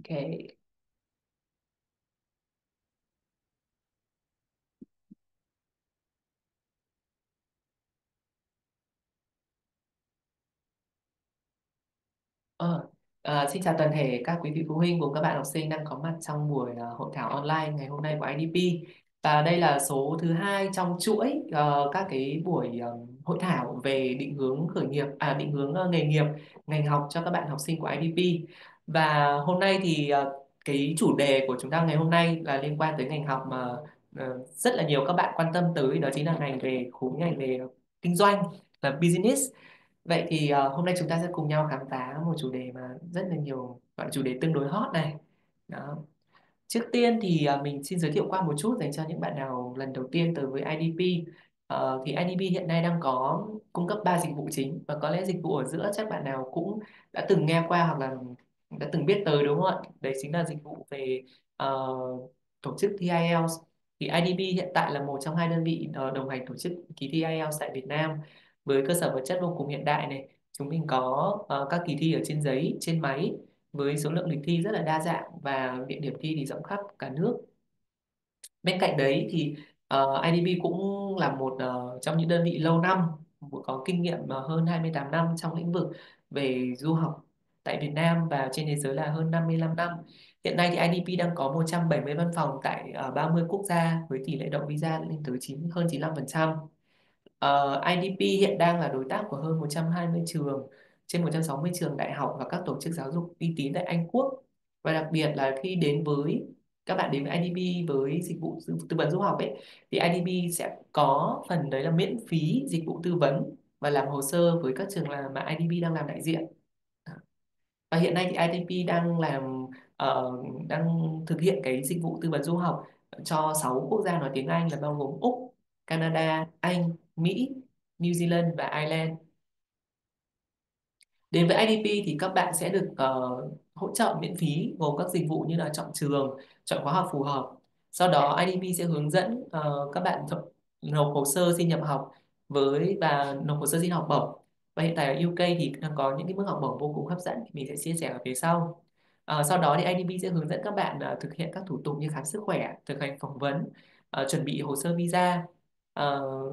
Ok. Ờ, Xin chào toàn thể các quý vị phụ huynh cùng các bạn học sinh đang có mặt trong buổi hội thảo online ngày hôm nay của IDP. Và đây là số thứ hai trong chuỗi các cái buổi hội thảo về định hướng khởi nghiệp, định hướng nghề nghiệp, ngành học cho các bạn học sinh của IDP. Và hôm nay thì cái chủ đề của chúng ta ngày hôm nay là liên quan tới ngành học mà rất là nhiều các bạn quan tâm tới, đó chính là ngành về khối ngành về kinh doanh, là business. Vậy thì hôm nay chúng ta sẽ cùng nhau khám phá một chủ đề mà rất là nhiều, gọi là chủ đề tương đối hot này. Đó. Trước tiên thì mình xin giới thiệu qua một chút dành cho những bạn nào lần đầu tiên tới với IDP. Thì IDP hiện nay đang có cung cấp 3 dịch vụ chính, và có lẽ dịch vụ ở giữa chắc bạn nào cũng đã từng nghe qua hoặc là đã từng biết tới, đúng không ạ? Đấy chính là dịch vụ về ờ, tổ chức thi IELTS. Thì IDP hiện tại là một trong hai đơn vị đồng hành tổ chức kỳ thi IELTS tại Việt Nam, với cơ sở vật chất vô cùng hiện đại này. Chúng mình có các kỳ thi ở trên giấy, trên máy, với số lượng lịch thi rất là đa dạng và địa điểm thi thì rộng khắp cả nước. Bên cạnh đấy thì IDP cũng là một trong những đơn vị lâu năm, có kinh nghiệm hơn 28 năm trong lĩnh vực về du học tại Việt Nam và trên thế giới là hơn 55 năm. Hiện nay thì IDP đang có 170 văn phòng tại 30 quốc gia, với tỷ lệ đậu visa lên tới hơn 95%. IDP hiện đang là đối tác của hơn 120 trường, trên 160 trường đại học và các tổ chức giáo dục uy tín tại Anh Quốc. Và đặc biệt là khi các bạn đến với IDP với dịch vụ tư vấn du học ấy, thì IDP sẽ có phần đấy là miễn phí dịch vụ tư vấn và làm hồ sơ với các trường mà IDP đang làm đại diện. Và hiện nay thì IDP đang thực hiện cái dịch vụ tư vấn du học cho 6 quốc gia nói tiếng Anh, là bao gồm Úc, Canada, Anh, Mỹ, New Zealand và Ireland. Đến với IDP thì các bạn sẽ được hỗ trợ miễn phí gồm các dịch vụ như là chọn trường, chọn khóa học phù hợp. Sau đó IDP sẽ hướng dẫn các bạn nộp hồ sơ xin nhập học và nộp hồ sơ xin học bổng. Và hiện tại ở UK thì đang có những cái mức học bổng vô cùng hấp dẫn, thì mình sẽ chia sẻ ở phía sau. Sau đó thì IDP sẽ hướng dẫn các bạn thực hiện các thủ tục như khám sức khỏe, thực hành phỏng vấn, chuẩn bị hồ sơ visa.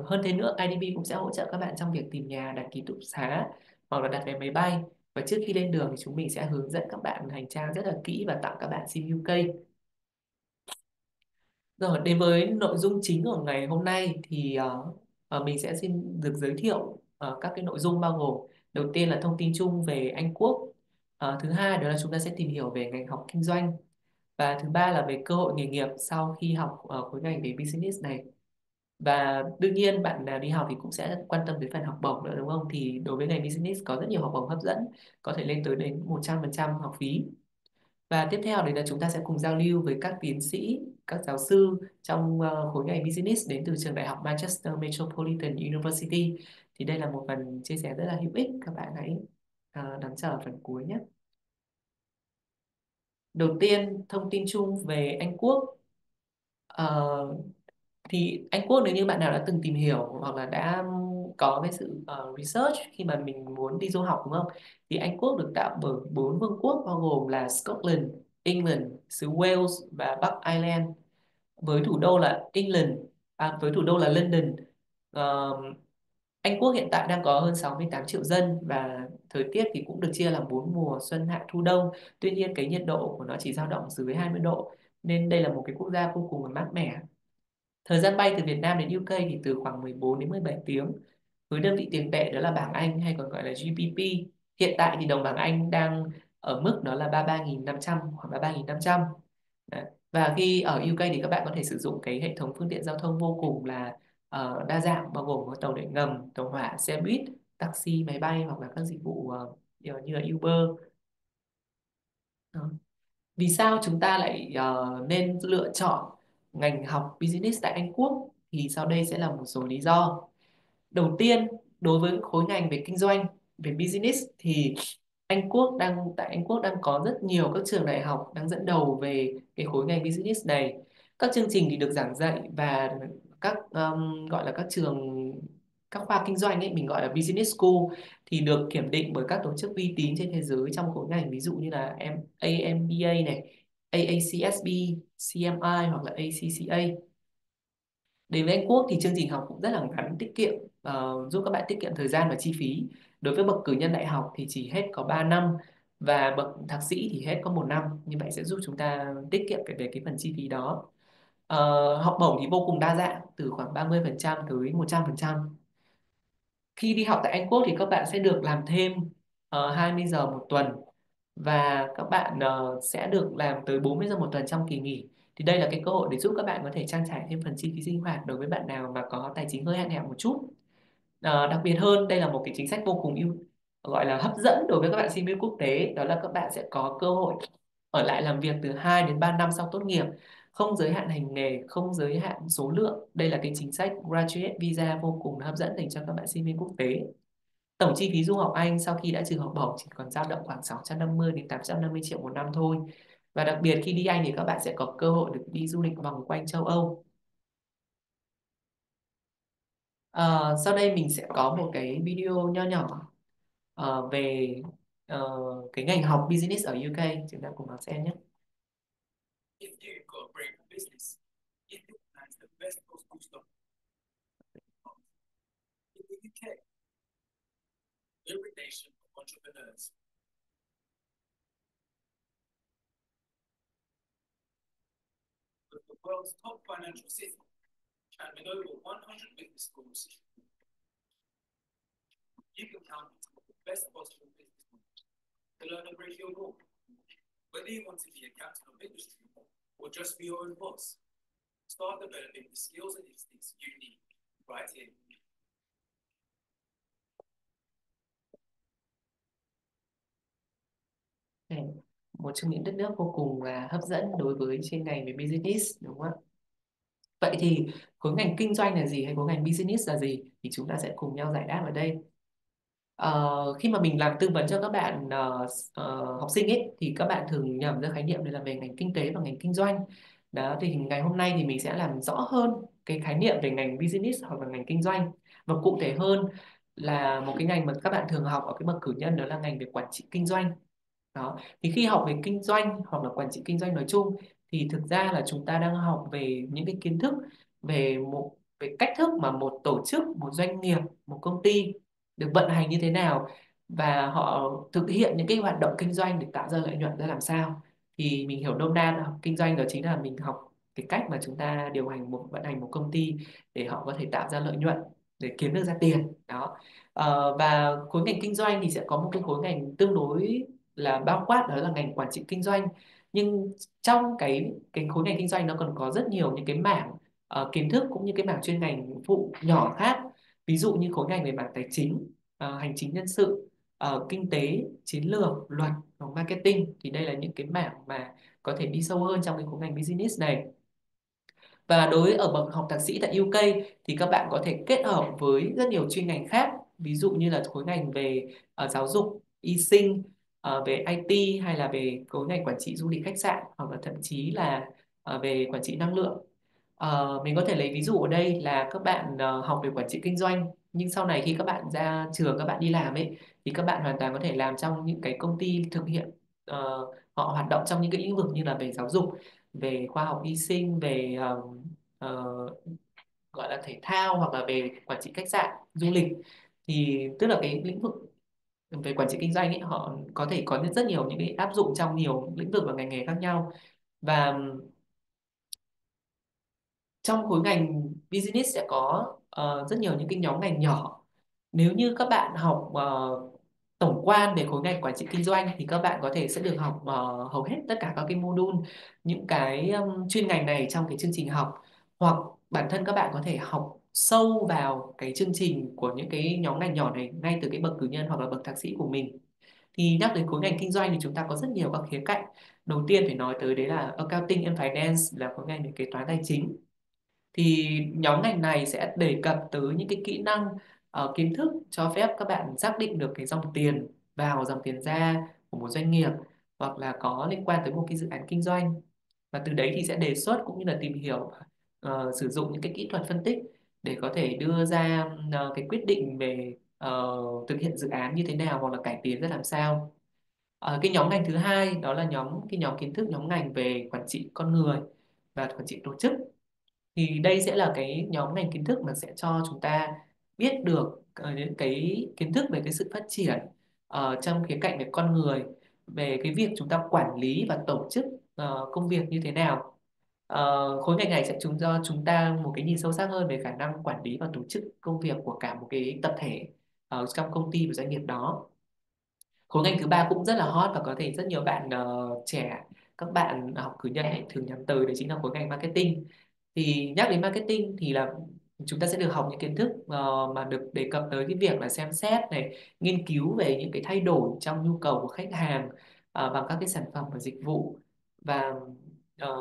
Hơn thế nữa, IDP cũng sẽ hỗ trợ các bạn trong việc tìm nhà, đặt ký túc xá hoặc là đặt vé máy bay. Và trước khi lên đường thì chúng mình sẽ hướng dẫn các bạn hành trang rất là kỹ và tặng các bạn sim UK. Rồi đến với nội dung chính của ngày hôm nay thì mình sẽ xin được giới thiệu các cái nội dung bao gồm: đầu tiên là thông tin chung về Anh Quốc, thứ hai đó là chúng ta sẽ tìm hiểu về ngành học kinh doanh, và thứ ba là về cơ hội nghề nghiệp sau khi học khối ngành về business này. Và đương nhiên bạn nào đi học thì cũng sẽ quan tâm đến phần học bổng nữa, đúng không? Thì đối với ngành business có rất nhiều học bổng hấp dẫn, có thể lên tới đến 100% học phí. Và tiếp theo đấy là chúng ta sẽ cùng giao lưu với các tiến sĩ, các giáo sư trong khối ngành business đến từ trường đại học Manchester Metropolitan University. Thì đây là một phần chia sẻ rất là hữu ích, các bạn hãy đón chờ phần cuối nhé. Đầu tiên, thông tin chung về Anh Quốc. Ờ, thì Anh Quốc, nếu như bạn nào đã từng tìm hiểu hoặc là đã có cái sự research khi mà mình muốn đi du học, đúng không? Thì Anh Quốc được tạo bởi 4 vương quốc bao gồm là Scotland, England, xứ Wales và Bắc Ireland, với thủ đô là với thủ đô là London. Ờ, Anh Quốc hiện tại đang có hơn 68 triệu dân, và thời tiết thì cũng được chia làm 4 mùa xuân hạ thu đông. Tuy nhiên cái nhiệt độ của nó chỉ dao động dưới 20 độ, nên đây là một cái quốc gia vô cùng là mát mẻ. Thời gian bay từ Việt Nam đến UK thì từ khoảng 14 đến 17 tiếng. Với đơn vị tiền tệ đó là bảng Anh hay còn gọi là GBP. Hiện tại thì đồng bảng Anh đang ở mức đó là 33.500 hoặc là 3.500. Đấy. Và khi ở UK thì các bạn có thể sử dụng cái hệ thống phương tiện giao thông vô cùng là đa dạng, bao gồm có tàu điện ngầm, tàu hỏa, xe buýt, taxi, máy bay hoặc là các dịch vụ như là Uber. Đó. Vì sao chúng ta lại nên lựa chọn ngành học business tại Anh Quốc? Thì sau đây sẽ là một số lý do. Đầu tiên, đối với khối ngành về kinh doanh, về business, thì tại Anh Quốc đang có rất nhiều các trường đại học đang dẫn đầu về cái khối ngành business này. Các chương trình thì được giảng dạy và các gọi là các trường các khoa kinh doanh ấy, mình gọi là business school, thì được kiểm định bởi các tổ chức uy tín trên thế giới trong khối ngành, ví dụ như là AMBA này, AACSB, CMI hoặc là ACCA. Đến với Anh Quốc thì chương trình học cũng rất là ngắn, tiết kiệm, giúp các bạn tiết kiệm thời gian và chi phí. Đối với bậc cử nhân đại học thì chỉ hết có 3 năm, và bậc thạc sĩ thì hết có 1 năm. Như vậy sẽ giúp chúng ta tiết kiệm về cái phần chi phí đó. Học bổng thì vô cùng đa dạng, từ khoảng 30% tới 100%. Khi đi học tại Anh Quốc thì các bạn sẽ được làm thêm 20 giờ một tuần, và các bạn sẽ được làm tới 40 giờ một tuần trong kỳ nghỉ. Thì đây là cái cơ hội để giúp các bạn có thể trang trải thêm phần chi phí sinh hoạt đối với bạn nào mà có tài chính hơi hạn hẹp một chút. Đặc biệt hơn, đây là một cái chính sách vô cùng gọi là hấp dẫn đối với các bạn sinh viên quốc tế, đó là các bạn sẽ có cơ hội ở lại làm việc từ 2 đến 3 năm sau tốt nghiệp, không giới hạn hành nghề, không giới hạn số lượng. Đây là cái chính sách graduate visa vô cùng hấp dẫn dành cho các bạn sinh viên quốc tế. Tổng chi phí du học Anh sau khi đã trừ học bổng chỉ còn dao động khoảng 650 đến 850 triệu một năm thôi. Và đặc biệt khi đi Anh thì các bạn sẽ có cơ hội được đi du lịch vòng quanh châu Âu. Sau đây mình sẽ có một cái video nho nhỏ về cái ngành học business ở UK, chúng ta cùng vào xem nhé. If you've got a brain for business, you recognize the best possible stuff in the UK. We're a nation of entrepreneurs. With the world's top financial city and with over 100 business schools, you can count on the best possible business model to learn and break your law. Whether you want to be a captain of industry or just be your own boss, start developing the skills and instincts you need right here. Một trong những đất nước vô cùng là hấp dẫn đối với chuyên ngành về business, đúng không ạ? Vậy thì khối ngành kinh doanh là gì hay khối ngành business là gì, thì chúng ta sẽ cùng nhau giải đáp ở đây. Khi mà mình làm tư vấn cho các bạn học sinh ấy, thì các bạn thường nhầm ra khái niệm đây là về ngành kinh tế và ngành kinh doanh. Đó, thì ngày hôm nay thì mình sẽ làm rõ hơn cái khái niệm về ngành business hoặc là ngành kinh doanh, và cụ thể hơn là một cái ngành mà các bạn thường học ở cái bậc cử nhân, đó là ngành về quản trị kinh doanh. Đó, thì khi học về kinh doanh hoặc là quản trị kinh doanh nói chung, thì thực ra là chúng ta đang học về những cái kiến thức về cách thức mà một tổ chức, một doanh nghiệp, một công ty được vận hành như thế nào, và họ thực hiện những cái hoạt động kinh doanh để tạo ra lợi nhuận ra làm sao. Thì mình hiểu nôm na là học kinh doanh đó chính là mình học cái cách mà chúng ta điều hành vận hành một công ty để họ có thể tạo ra lợi nhuận, để kiếm được ra tiền đó. Và khối ngành kinh doanh thì sẽ có một cái khối ngành tương đối là bao quát, đó là ngành quản trị kinh doanh. Nhưng trong cái khối ngành kinh doanh nó còn có rất nhiều những cái mảng kiến thức cũng như cái mảng chuyên ngành phụ nhỏ khác. Ví dụ như khối ngành về mảng tài chính, hành chính nhân sự, kinh tế, chiến lược, luật và marketing, thì đây là những cái mảng mà có thể đi sâu hơn trong cái khối ngành business này. Và đối với ở bậc học thạc sĩ tại UK thì các bạn có thể kết hợp với rất nhiều chuyên ngành khác, ví dụ như là khối ngành về giáo dục, y sinh, về IT, hay là về khối ngành quản trị du lịch khách sạn, hoặc là thậm chí là về quản trị năng lượng. Mình có thể lấy ví dụ ở đây là các bạn học về quản trị kinh doanh, nhưng sau này khi các bạn ra trường, các bạn đi làm ấy, thì các bạn hoàn toàn có thể làm trong những cái công ty thực hiện, họ hoạt động trong những cái lĩnh vực như là về giáo dục, về khoa học y sinh, về ờ, gọi là thể thao, hoặc là về quản trị khách sạn, du lịch. Thì tức là cái lĩnh vực về quản trị kinh doanh ấy, họ có thể có rất nhiều những cái áp dụng trong nhiều lĩnh vực và ngành nghề khác nhau. Và trong khối ngành business sẽ có rất nhiều những cái nhóm ngành nhỏ. Nếu như các bạn học tổng quan về khối ngành quản trị kinh doanh thì các bạn có thể sẽ được học hầu hết tất cả các cái module, những cái chuyên ngành này trong cái chương trình học, hoặc bản thân các bạn có thể học sâu vào cái chương trình của những cái nhóm ngành nhỏ này ngay từ cái bậc cử nhân hoặc là bậc thạc sĩ của mình. Thì nhắc đến khối ngành kinh doanh thì chúng ta có rất nhiều các khía cạnh. Đầu tiên phải nói tới đấy là accounting and finance, là khối ngành về kế toán tài chính. Thì nhóm ngành này sẽ đề cập tới những cái kỹ năng, kiến thức cho phép các bạn xác định được cái dòng tiền vào, dòng tiền ra của một doanh nghiệp, hoặc là có liên quan tới một cái dự án kinh doanh. Và từ đấy thì sẽ đề xuất cũng như là tìm hiểu, sử dụng những cái kỹ thuật phân tích để có thể đưa ra cái quyết định về thực hiện dự án như thế nào hoặc là cải tiến ra làm sao. Cái nhóm ngành thứ hai đó là cái nhóm kiến thức nhóm ngành về quản trị con người và quản trị tổ chức. Thì đây sẽ là cái nhóm ngành kiến thức mà sẽ cho chúng ta biết được những cái kiến thức về cái sự phát triển trong khía cạnh về con người, về cái việc chúng ta quản lý và tổ chức công việc như thế nào. Khối ngành này sẽ cho chúng ta một cái nhìn sâu sắc hơn về khả năng quản lý và tổ chức công việc của cả một cái tập thể trong công ty và doanh nghiệp đó. Khối ngành thứ ba cũng rất là hot và có thể rất nhiều bạn trẻ, các bạn học cử nhân ấy, thường nhắm tới, đấy chính là khối ngành marketing. Thì nhắc đến marketing thì là chúng ta sẽ được học những kiến thức mà được đề cập tới cái việc là xem xét này, nghiên cứu về những cái thay đổi trong nhu cầu của khách hàng bằng các cái sản phẩm và dịch vụ, và ờ,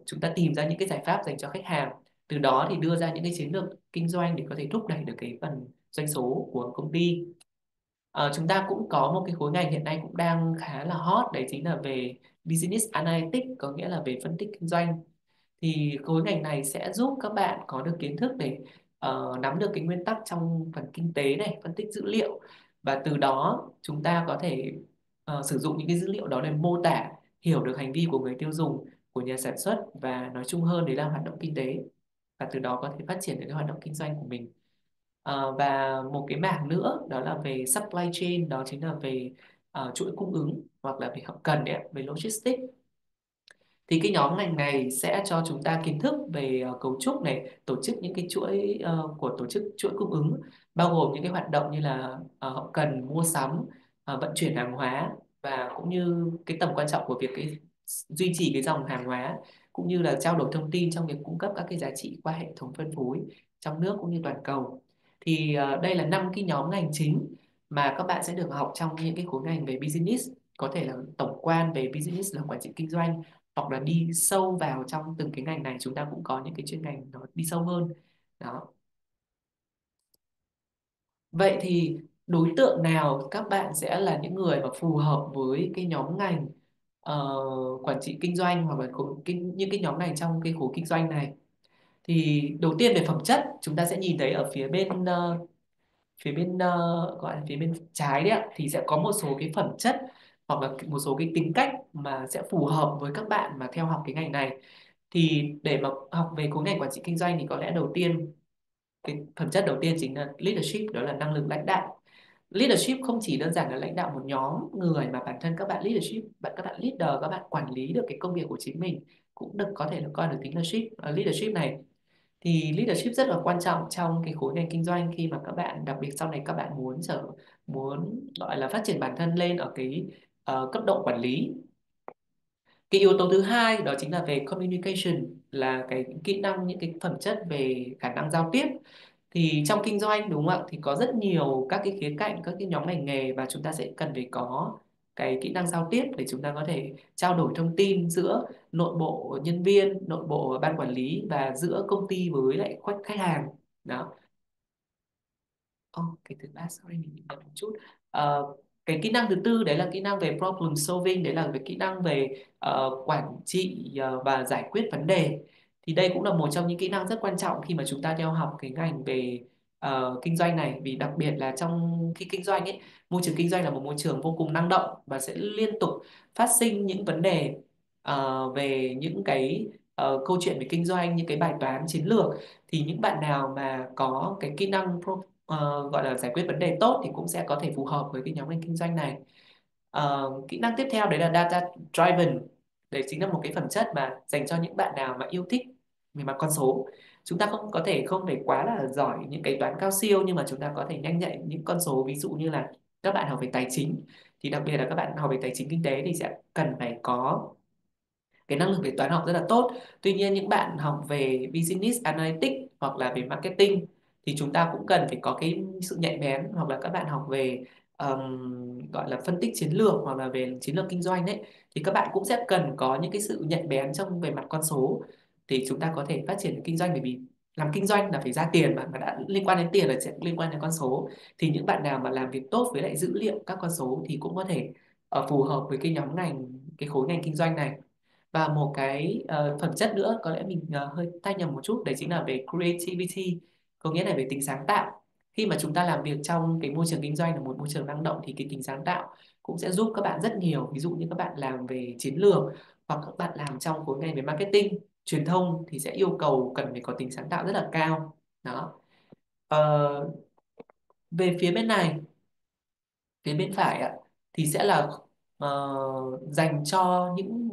chúng ta tìm ra những cái giải pháp dành cho khách hàng, từ đó thì đưa ra những cái chiến lược kinh doanh để có thể thúc đẩy được cái phần doanh số của công ty. Chúng ta cũng có một cái khối ngành hiện nay cũng đang khá là hot, đấy chính là về Business Analytics, có nghĩa là về phân tích kinh doanh. Thì khối ngành này sẽ giúp các bạn có được kiến thức để nắm được cái nguyên tắc trong phần kinh tế này, phân tích dữ liệu, và từ đó chúng ta có thể sử dụng những cái dữ liệu đó để mô tả, hiểu được hành vi của người tiêu dùng, của nhà sản xuất, và nói chung hơn đấy là hoạt động kinh tế, và từ đó có thể phát triển được cái hoạt động kinh doanh của mình. Và một cái mảng nữa đó là về supply chain, đó chính là về chuỗi cung ứng hoặc là về hậu cần ấy, về logistics. Thì cái nhóm ngành này sẽ cho chúng ta kiến thức về cấu trúc này, tổ chức những cái chuỗi của tổ chức chuỗi cung ứng, bao gồm những cái hoạt động như là hậu cần, mua sắm, vận chuyển hàng hóa, và cũng như cái tầm quan trọng của việc duy trì cái dòng hàng hóa, cũng như là trao đổi thông tin trong việc cung cấp các cái giá trị qua hệ thống phân phối trong nước cũng như toàn cầu. Thì đây là 5 cái nhóm ngành chính mà các bạn sẽ được học trong những cái khối ngành về business, có thể là tổng quan về business là quản trị kinh doanh, hoặc là đi sâu vào trong từng cái ngành này chúng ta cũng có những cái chuyên ngành nó đi sâu hơn đó. Vậy thì đối tượng nào các bạn sẽ là những người mà phù hợp với cái nhóm ngành quản trị kinh doanh, hoặc là những cái nhóm ngành trong cái khối kinh doanh này? Thì đầu tiên về phẩm chất chúng ta sẽ nhìn thấy ở gọi là phía bên trái đấy ạ, thì sẽ có một số cái phẩm chất hoặc là một số cái tính cách mà sẽ phù hợp với các bạn mà theo học cái ngành này. Thì để mà học về khối ngành quản trị kinh doanh thì có lẽ đầu tiên, cái phẩm chất đầu tiên chính là leadership, đó là năng lực lãnh đạo. Leadership không chỉ đơn giản là lãnh đạo một nhóm người, mà bản thân các bạn leadership, các bạn leader, các bạn quản lý được cái công việc của chính mình cũng có thể được coi được tính leadership này. Thì leadership rất là quan trọng trong cái khối ngành kinh doanh, khi mà các bạn, đặc biệt sau này các bạn muốn gọi là phát triển bản thân lên ở cái cấp độ quản lý. Cái yếu tố thứ hai đó chính là về communication, là cái kỹ năng, những cái phẩm chất về khả năng giao tiếp. Thì trong kinh doanh đúng không ạ, thì có rất nhiều các cái khía cạnh, các cái nhóm ngành nghề, và chúng ta sẽ cần phải có cái kỹ năng giao tiếp để chúng ta có thể trao đổi thông tin giữa nội bộ nhân viên, nội bộ ban quản lý, và giữa công ty với lại khách hàng đó. Cái thứ ba, sorry, mình bị nhầm một chút. Ờ, cái kỹ năng thứ tư đấy là kỹ năng về problem solving, đấy là về kỹ năng về quản trị và giải quyết vấn đề. Thì đây cũng là một trong những kỹ năng rất quan trọng khi mà chúng ta theo học cái ngành về kinh doanh này, vì đặc biệt là trong khi kinh doanh ấy, môi trường kinh doanh là một môi trường vô cùng năng động và sẽ liên tục phát sinh những vấn đề về những cái câu chuyện về kinh doanh, những cái bài toán chiến lược. Thì những bạn nào mà có cái kỹ năng gọi là giải quyết vấn đề tốt thì cũng sẽ có thể phù hợp với cái nhóm ngành kinh doanh này. Kỹ năng tiếp theo đấy là data driven. Đấy chính là một cái phẩm chất mà dành cho những bạn nào mà yêu thích về mặt con số. Chúng ta không phải quá là giỏi những cái toán cao siêu, nhưng mà chúng ta có thể nhanh nhạy những con số, ví dụ như là các bạn học về tài chính, thì đặc biệt là các bạn học về tài chính kinh tế thì sẽ cần phải có cái năng lực về toán học rất là tốt. Tuy nhiên những bạn học về business analytics hoặc là về marketing thì chúng ta cũng cần phải có cái sự nhạy bén, hoặc là các bạn học về gọi là phân tích chiến lược hoặc là về chiến lược kinh doanh đấy, thì các bạn cũng sẽ cần có những cái sự nhạy bén trong về mặt con số, thì chúng ta có thể phát triển kinh doanh. Bởi vì làm kinh doanh là phải ra tiền mà đã liên quan đến tiền là sẽ liên quan đến con số. Thì những bạn nào mà làm việc tốt với lại dữ liệu, các con số, thì cũng có thể phù hợp với cái nhóm ngành, cái khối ngành kinh doanh này. Và một cái phẩm chất nữa có lẽ mình hơi tay nhầm một chút, đấy chính là về creativity, có nghĩa là về tính sáng tạo. Khi mà chúng ta làm việc trong cái môi trường kinh doanh là một môi trường năng động thì cái tính sáng tạo cũng sẽ giúp các bạn rất nhiều. Ví dụ như các bạn làm về chiến lược, hoặc các bạn làm trong khối ngành về marketing, truyền thông thì sẽ yêu cầu cần phải có tính sáng tạo rất là cao. Đó. Ờ, về phía bên này, phía bên phải ạ, thì sẽ là dành cho những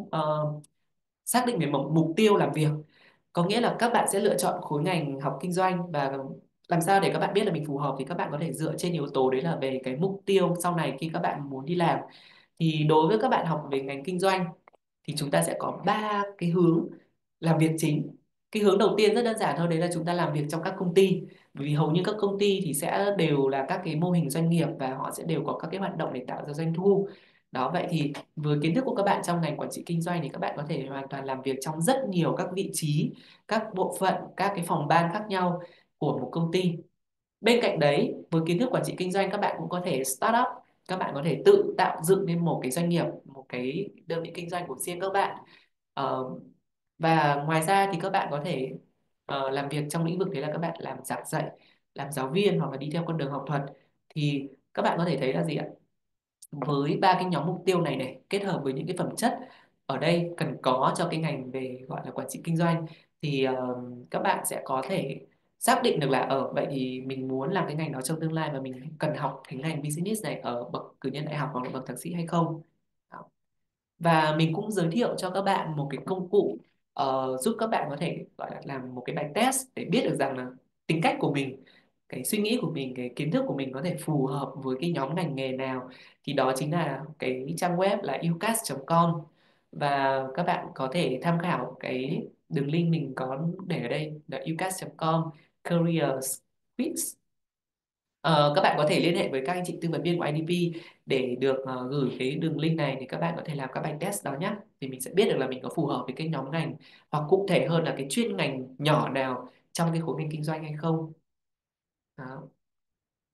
xác định về một mục tiêu làm việc. Có nghĩa là các bạn sẽ lựa chọn khối ngành học kinh doanh, và làm sao để các bạn biết là mình phù hợp thì các bạn có thể dựa trên yếu tố đấy là về cái mục tiêu sau này khi các bạn muốn đi làm. Thì đối với các bạn học về ngành kinh doanh thì chúng ta sẽ có ba cái hướng làm việc chính. Cái hướng đầu tiên rất đơn giản thôi, đấy là chúng ta làm việc trong các công ty. Bởi vì hầu như các công ty thì sẽ đều là các cái mô hình doanh nghiệp, và họ sẽ đều có các cái hoạt động để tạo ra doanh thu. Đó, vậy thì với kiến thức của các bạn trong ngành quản trị kinh doanh thì các bạn có thể hoàn toàn làm việc trong rất nhiều các vị trí, các bộ phận, các cái phòng ban khác nhau của một công ty. Bên cạnh đấy, với kiến thức quản trị kinh doanh, các bạn cũng có thể start up, các bạn có thể tự tạo dựng nên một cái doanh nghiệp, một cái đơn vị kinh doanh của riêng các bạn. Ờ, và ngoài ra thì các bạn có thể làm việc trong lĩnh vực đấy là các bạn làm giảng dạy, làm giáo viên, hoặc là đi theo con đường học thuật. Thì các bạn có thể thấy là gì ạ? Với ba cái nhóm mục tiêu này này kết hợp với những cái phẩm chất ở đây cần có cho cái ngành về gọi là quản trị kinh doanh, thì các bạn sẽ có thể xác định được là ở vậy thì mình muốn làm cái ngành đó trong tương lai, và mình cần học cái ngành business này ở bậc cử nhân đại học hoặc là bậc thạc sĩ hay không. Đó. Và mình cũng giới thiệu cho các bạn một cái công cụ giúp các bạn có thể gọi là làm một cái bài test để biết được rằng là tính cách của mình, cái suy nghĩ của mình, cái kiến thức của mình có thể phù hợp với cái nhóm ngành nghề nào. Thì đó chính là cái trang web là ucas.com, và các bạn có thể tham khảo cái đường link mình có để ở đây là ucas.com careers quiz. Các bạn có thể liên hệ với các anh chị tư vấn viên của IDP để được gửi cái đường link này để các bạn có thể làm các bài test đó nhé. Thì mình sẽ biết được là mình có phù hợp với cái nhóm ngành, hoặc cụ thể hơn là cái chuyên ngành nhỏ nào trong cái khối ngành kinh doanh hay không. Đó.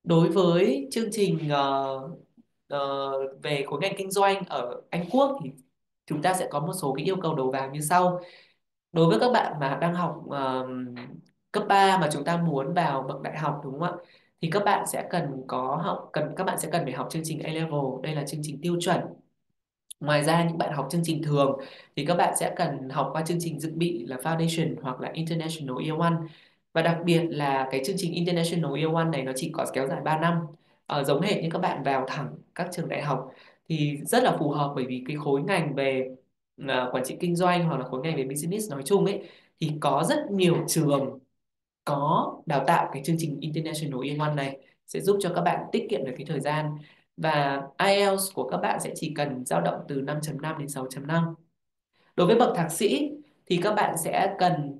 Đối với chương trình về khối ngành kinh doanh ở Anh Quốc thì chúng ta sẽ có một số cái yêu cầu đầu vào như sau. Đối với các bạn mà đang học cấp 3 mà chúng ta muốn vào bậc đại học, đúng không ạ? Thì các bạn sẽ cần có học cần các bạn sẽ cần phải học chương trình A-level, đây là chương trình tiêu chuẩn. Ngoài ra, những bạn học chương trình thường thì các bạn sẽ cần học qua chương trình dự bị là Foundation hoặc là International Year One. Và đặc biệt là cái chương trình International Year One này nó chỉ có kéo dài 3 năm. Giống hệt như các bạn vào thẳng các trường đại học thì rất là phù hợp, bởi vì cái khối ngành về quản trị kinh doanh hoặc là khối ngành về business nói chung ấy, thì có rất nhiều trường có đào tạo cái chương trình International Year One này, sẽ giúp cho các bạn tiết kiệm được cái thời gian. Và IELTS của các bạn sẽ chỉ cần dao động từ 5.5 đến 6.5. Đối với bậc thạc sĩ thì các bạn sẽ cần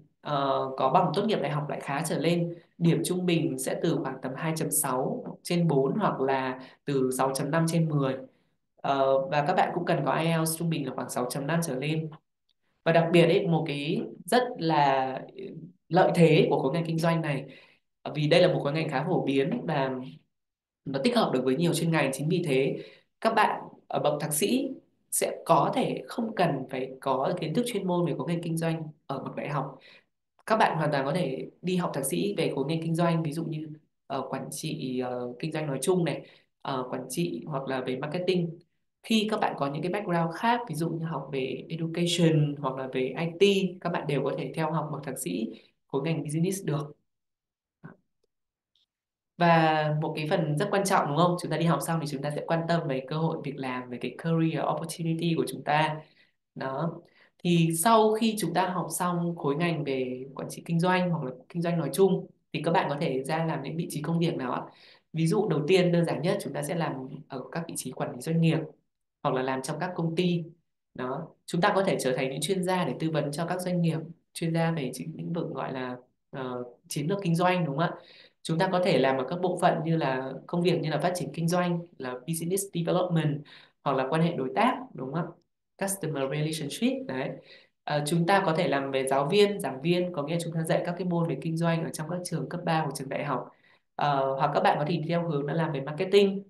có bằng tốt nghiệp đại học loại khá trở lên, điểm trung bình sẽ từ khoảng tầm 2.6 trên 4 hoặc là từ 6.5 trên 10. Và các bạn cũng cần có IELTS trung bình là khoảng 6.5 trở lên. Và đặc biệt ấy, một cái rất là lợi thế của khối ngành kinh doanh này, vì đây là một khối ngành khá phổ biến và nó tích hợp được với nhiều chuyên ngành. Chính vì thế các bạn ở bậc thạc sĩ sẽ có thể không cần phải có kiến thức chuyên môn về khối ngành kinh doanh ở bậc đại học. Các bạn hoàn toàn có thể đi học thạc sĩ về khối ngành kinh doanh, ví dụ như quản trị kinh doanh nói chung này, quản trị hoặc là về marketing. Khi các bạn có những cái background khác, ví dụ như học về education hoặc là về IT, các bạn đều có thể theo học bậc thạc sĩ khối ngành business được. Và một cái phần rất quan trọng, đúng không? Chúng ta đi học xong thì chúng ta sẽ quan tâm về cơ hội việc làm, về cái career opportunity của chúng ta. Đó. Thì sau khi chúng ta học xong khối ngành về quản trị kinh doanh hoặc là kinh doanh nói chung thì các bạn có thể ra làm những vị trí công việc nào ạ? Ví dụ đầu tiên đơn giản nhất, chúng ta sẽ làm ở các vị trí quản lý doanh nghiệp hoặc là làm trong các công ty. Đó. Chúng ta có thể trở thành những chuyên gia để tư vấn cho các doanh nghiệp, chuyên gia về chính lĩnh vực gọi là chiến lược kinh doanh, đúng không ạ? Chúng ta có thể làm ở các bộ phận như là công việc như là phát triển kinh doanh, là business development, hoặc là quan hệ đối tác, đúng không ạ? Customer relationship đấy. Chúng ta có thể làm về giáo viên, giảng viên, có nghĩa là chúng ta dạy các cái môn về kinh doanh ở trong các trường cấp 3 hoặc trường đại học. Hoặc các bạn có thể đi theo hướng là làm về marketing,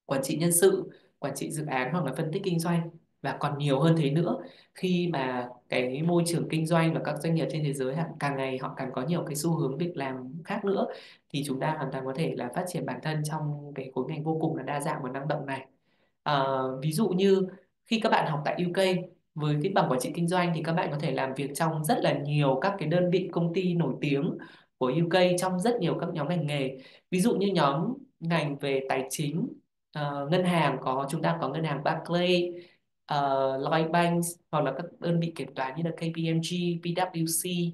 quản trị nhân sự, quản trị dự án hoặc là phân tích kinh doanh. và còn nhiều hơn thế nữa, khi mà cái môi trường kinh doanh và các doanh nghiệp trên thế giới càng ngày họ càng có nhiều cái xu hướng việc làm khác nữa, thì chúng ta hoàn toàn có thể là phát triển bản thân trong cái khối ngành vô cùng là đa dạng và năng động này. Ví dụ như khi các bạn học tại UK với cái bằng quản trị kinh doanh thì các bạn có thể làm việc trong rất là nhiều các cái đơn vị công ty nổi tiếng của UK trong rất nhiều các nhóm ngành nghề. Ví dụ như nhóm ngành về tài chính, ngân hàng, chúng ta có ngân hàng Barclays, Lloyds Bank, hoặc là các đơn vị kiểm toán như là KPMG, PwC,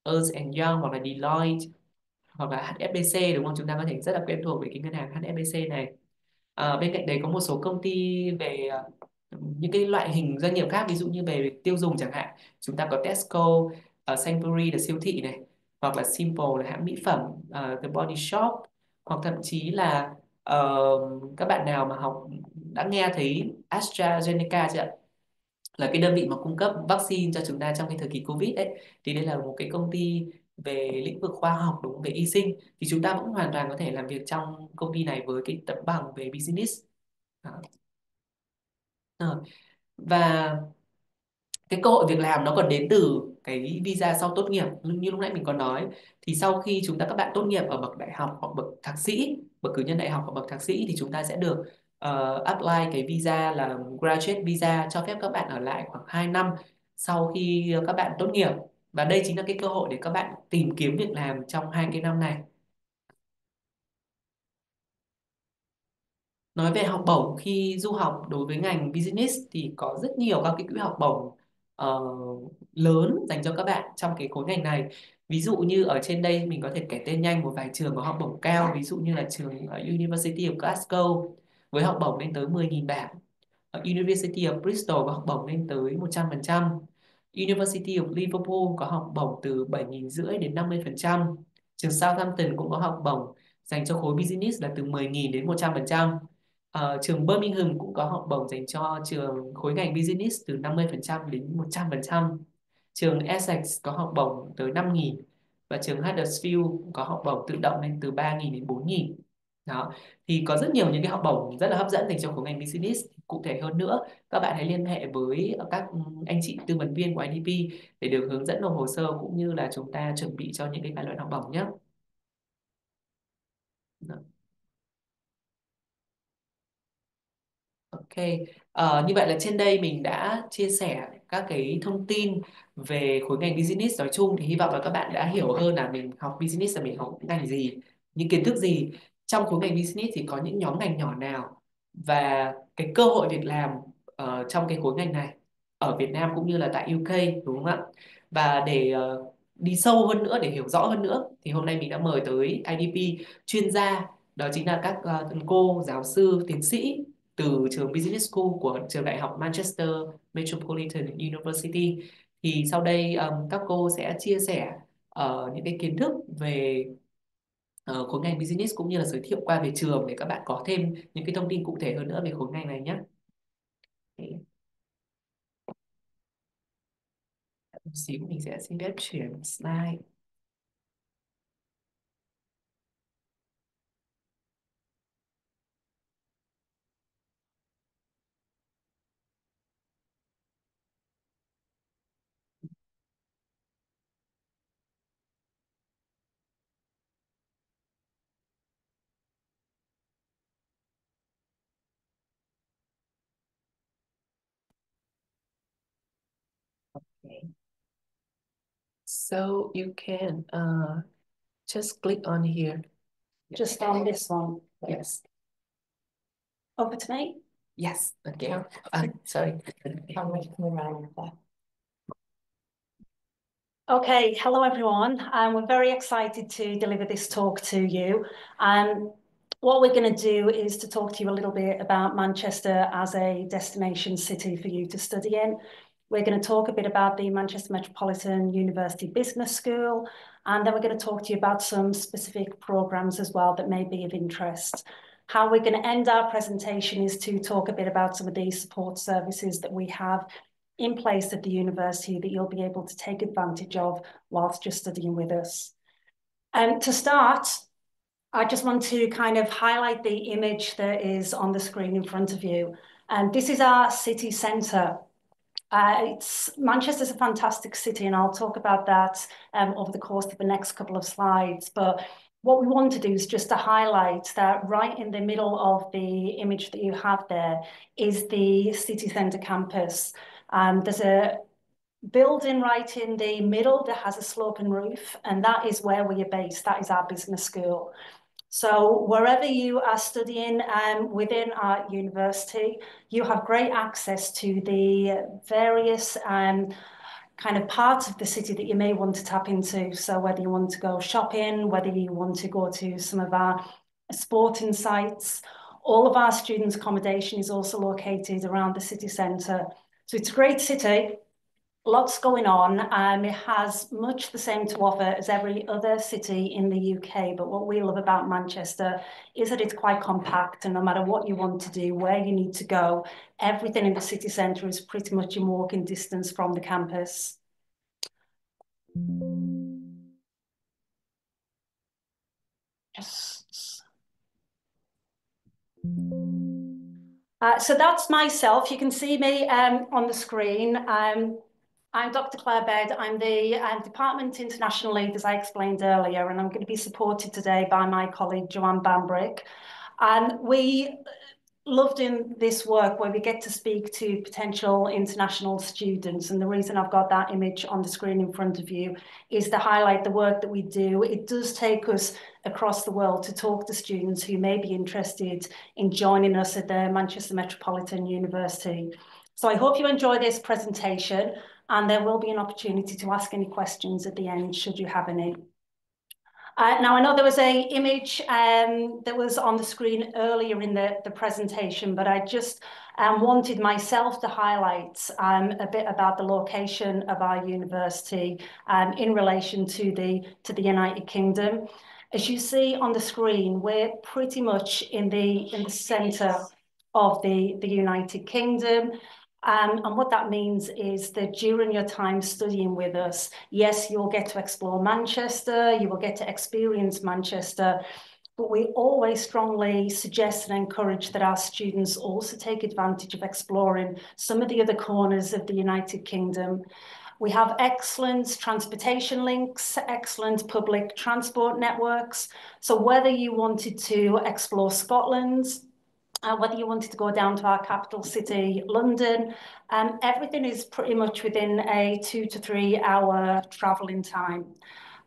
Ernst Young, hoặc là Deloitte, hoặc là HSBC, đúng không? Chúng ta có thể rất là quen thuộc với cái ngân hàng HSBC này. Bên cạnh đấy có một số công ty về những cái loại hình doanh nghiệp khác, ví dụ như về tiêu dùng chẳng hạn. Chúng ta có Tesco, Sainsbury là siêu thị này, hoặc là Simple là hãng mỹ phẩm, The Body Shop, hoặc thậm chí là các bạn nào mà đã nghe thấy AstraZeneca chưa ạ? Là cái đơn vị mà cung cấp vaccine cho chúng ta trong cái thời kỳ Covid ấy, thì đây là một cái công ty về lĩnh vực khoa học, đúng, về y sinh, thì chúng ta cũng hoàn toàn có thể làm việc trong công ty này với cái tấm bằng về business. Đó. Ờ, và cái cơ hội việc làm nó còn đến từ cái visa sau tốt nghiệp, như lúc nãy mình có nói. Thì sau khi các bạn tốt nghiệp ở bậc đại học hoặc bậc thạc sĩ, bậc cử nhân đại học hoặc bậc thạc sĩ, thì chúng ta sẽ được apply cái visa là graduate visa, cho phép các bạn ở lại khoảng 2 năm sau khi các bạn tốt nghiệp. Và đây chính là cái cơ hội để các bạn tìm kiếm việc làm trong 2 cái năm này. Nói về học bổng khi du học đối với ngành business thì có rất nhiều các cái quỹ học bổng ờ, lớn dành cho các bạn trong cái khối ngành này. Ví dụ như ở trên đây mình có thể kể tên nhanh một vài trường có học bổng cao, ví dụ như là trường University of Glasgow với học bổng lên tới 10.000 bảng. Ở University of Bristol có học bổng lên tới 100%. University of Liverpool có học bổng từ 7.500 đến 50%. Trường Southampton cũng có học bổng dành cho khối business là từ 10.000 đến 100%. Trường Birmingham cũng có học bổng dành cho trường khối ngành business từ 50% đến 100%. Trường Essex có học bổng tới 5.000, và trường Huddersfield cũng có học bổng tự động lên từ 3.000 đến 4.000. Đó, thì có rất nhiều những cái học bổng rất là hấp dẫn dành cho khối ngành business. Cụ thể hơn nữa, các bạn hãy liên hệ với các anh chị tư vấn viên của IDP để được hướng dẫn nộp hồ sơ, cũng như là chúng ta chuẩn bị cho những cái bài luận học bổng nhé. Ok, như vậy là trên đây mình đã chia sẻ các cái thông tin về khối ngành business nói chung, thì hy vọng là các bạn đã hiểu hơn là mình học business là mình học những ngành gì, những kiến thức gì. Trong khối ngành business thì có những nhóm ngành nhỏ nào, và cái cơ hội việc làm trong cái khối ngành này ở Việt Nam cũng như là tại UK, đúng không ạ? Và để đi sâu hơn nữa, để hiểu rõ hơn nữa, thì hôm nay mình đã mời tới IDP chuyên gia, đó chính là các cô giáo sư tiến sĩ từ trường Business School của trường đại học Manchester Metropolitan University. Thì sau đây các cô sẽ chia sẻ những cái kiến thức về khối ngành business, cũng như là giới thiệu qua về trường để các bạn có thêm những cái thông tin cụ thể hơn nữa về khối ngành này nhé. Một xíu mình sẽ xin phép chuyển slide. Okay. So you can just click on here. Just on this one. Yes. Over to me. Yes. Okay. Sorry. I'm making around there. Okay, hello everyone. We're very excited to deliver this talk to you. What we're going to do is to talk to you a little bit about Manchester as a destination city for you to study in. We're going to talk a bit about the Manchester Metropolitan University Business School, and then we're going to talk to you about some specific programmes as well that may be of interest. How we're going to end our presentation is to talk a bit about some of the support services that we have in place at the university that you'll be able to take advantage of whilst you're studying with us. To start, I just want to kind of highlight the image that is on the screen in front of you. And this is our city centre. Manchester's a fantastic city, and I'll talk about that over the course of the next couple of slides. But what we want to do is just to highlight that right in the middle of the image that you have there is the city centre campus. There's a building right in the middle that has a sloping roof, and that is where we are based. That is our business school. So wherever you are studying within our university, you have great access to the various kind of parts of the city that you may want to tap into. So whether you want to go shopping, whether you want to go to some of our sporting sites, all of our students' accommodation is also located around the city centre. So it's a great city. Lots going on. It has much the same to offer as every other city in the UK. But what we love about Manchester is that it's quite compact, and no matter what you want to do, where you need to go, everything in the city centre is pretty much in walking distance from the campus. So that's myself. You can see me on the screen. I'm Dr. Claire Bed. I'm the Department International Lead, as I explained earlier, and I'm going to be supported today by my colleague, Joanne Bambrick. And we love doing this work where we get to speak to potential international students. And the reason I've got that image on the screen in front of you is to highlight the work that we do. It does take us across the world to talk to students who may be interested in joining us at the Manchester Metropolitan University. So I hope you enjoy this presentation, and there will be an opportunity to ask any questions at the end, should you have any. Now, I know there was an image that was on the screen earlier in the presentation, but I just wanted myself to highlight a bit about the location of our university in relation to the United Kingdom. As you see on the screen, we're pretty much in the centre of the United Kingdom. And what that means is that during your time studying with us, yes, you'll get to explore Manchester, you will get to experience Manchester, but we always strongly suggest and encourage that our students also take advantage of exploring some of the other corners of the United Kingdom. We have excellent transportation links, excellent public transport networks. So whether you wanted to explore Scotland, whether you wanted to go down to our capital city, London, everything is pretty much within a 2 to 3 hour travelling time.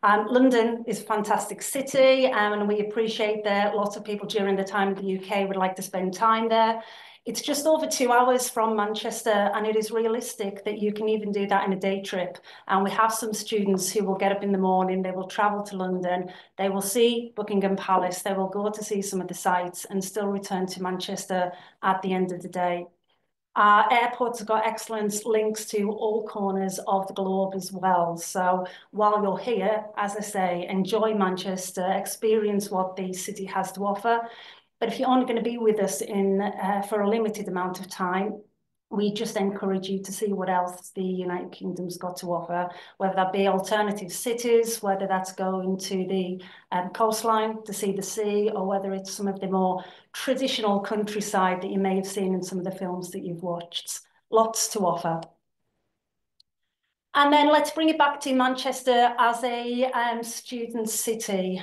London is a fantastic city, and we appreciate that lots of people during the time of the UK would like to spend time there. It's just over 2 hours from Manchester, and it is realistic that you can even do that in a day trip. And we have some students who will get up in the morning, they will travel to London, they will see Buckingham Palace, they will go to see some of the sites and still return to Manchester at the end of the day. Our airports have got excellent links to all corners of the globe as well. So while you're here, as I say, enjoy Manchester, experience what the city has to offer. But if you're only going to be with us for a limited amount of time, we just encourage you to see what else the United Kingdom's got to offer, whether that be alternative cities, whether that's going to the coastline to see the sea, or whether it's some of the more traditional countryside that you may have seen in some of the films that you've watched. Lots to offer. And then let's bring it back to Manchester as a student city.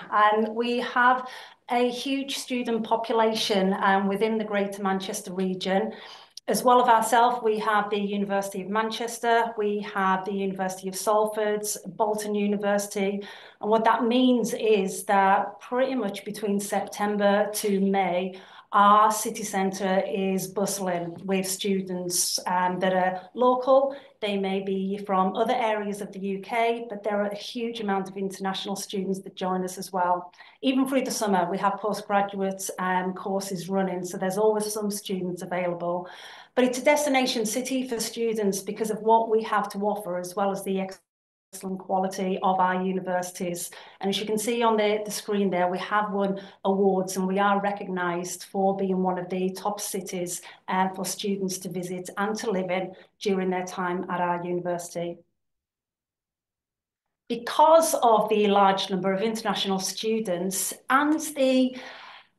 We have a huge student population within the Greater Manchester region. As well as ourselves, we have the University of Manchester, we have the University of Salford, Bolton University. And what that means is that pretty much between September to May, our city centre is bustling with students that are local. They may be from other areas of the UK, but there are a huge amount of international students that join us as well. Even through the summer, we have postgraduate courses running, so there's always some students available. But it's a destination city for students because of what we have to offer, as well as the excellent quality of our universities. And as you can see on the screen there, we have won awards and we are recognised for being one of the top cities for students to visit and to live in during their time at our university. Because of the large number of international students and the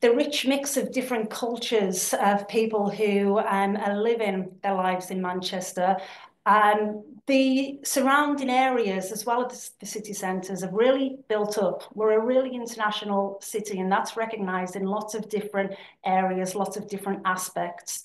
the rich mix of different cultures of people who are living their lives in Manchester. The surrounding areas, as well as the city centres, have really built up. We're a really international city, and that's recognised in lots of different areas, lots of different aspects,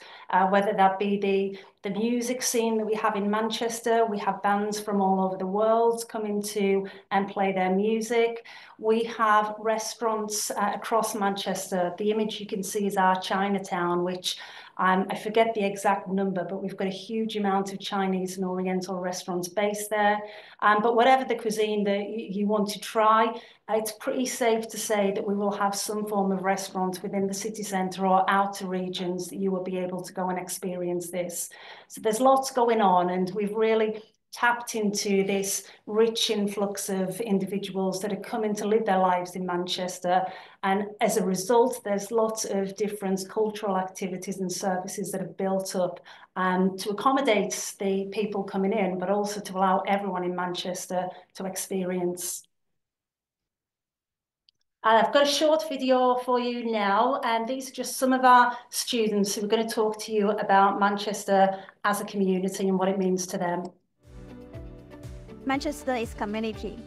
whether that be the music scene that we have in Manchester. We have bands from all over the world coming to and play their music. We have restaurants across Manchester. The image you can see is our Chinatown, which I forget the exact number, but we've got a huge amount of Chinese and Oriental restaurants based there. But whatever the cuisine that you want to try, it's pretty safe to say that we will have some form of restaurant within the city centre or outer regions that you will be able to go and experience this. So there's lots going on, and we've really tapped into this rich influx of individuals that are coming to live their lives in Manchester. And as a result, there's lots of different cultural activities and services that have built up to accommodate the people coming in, but also to allow everyone in Manchester to experience. I've got a short video for you now, and these are just some of our students who are going to talk to you about Manchester as a community and what it means to them. Manchester is community.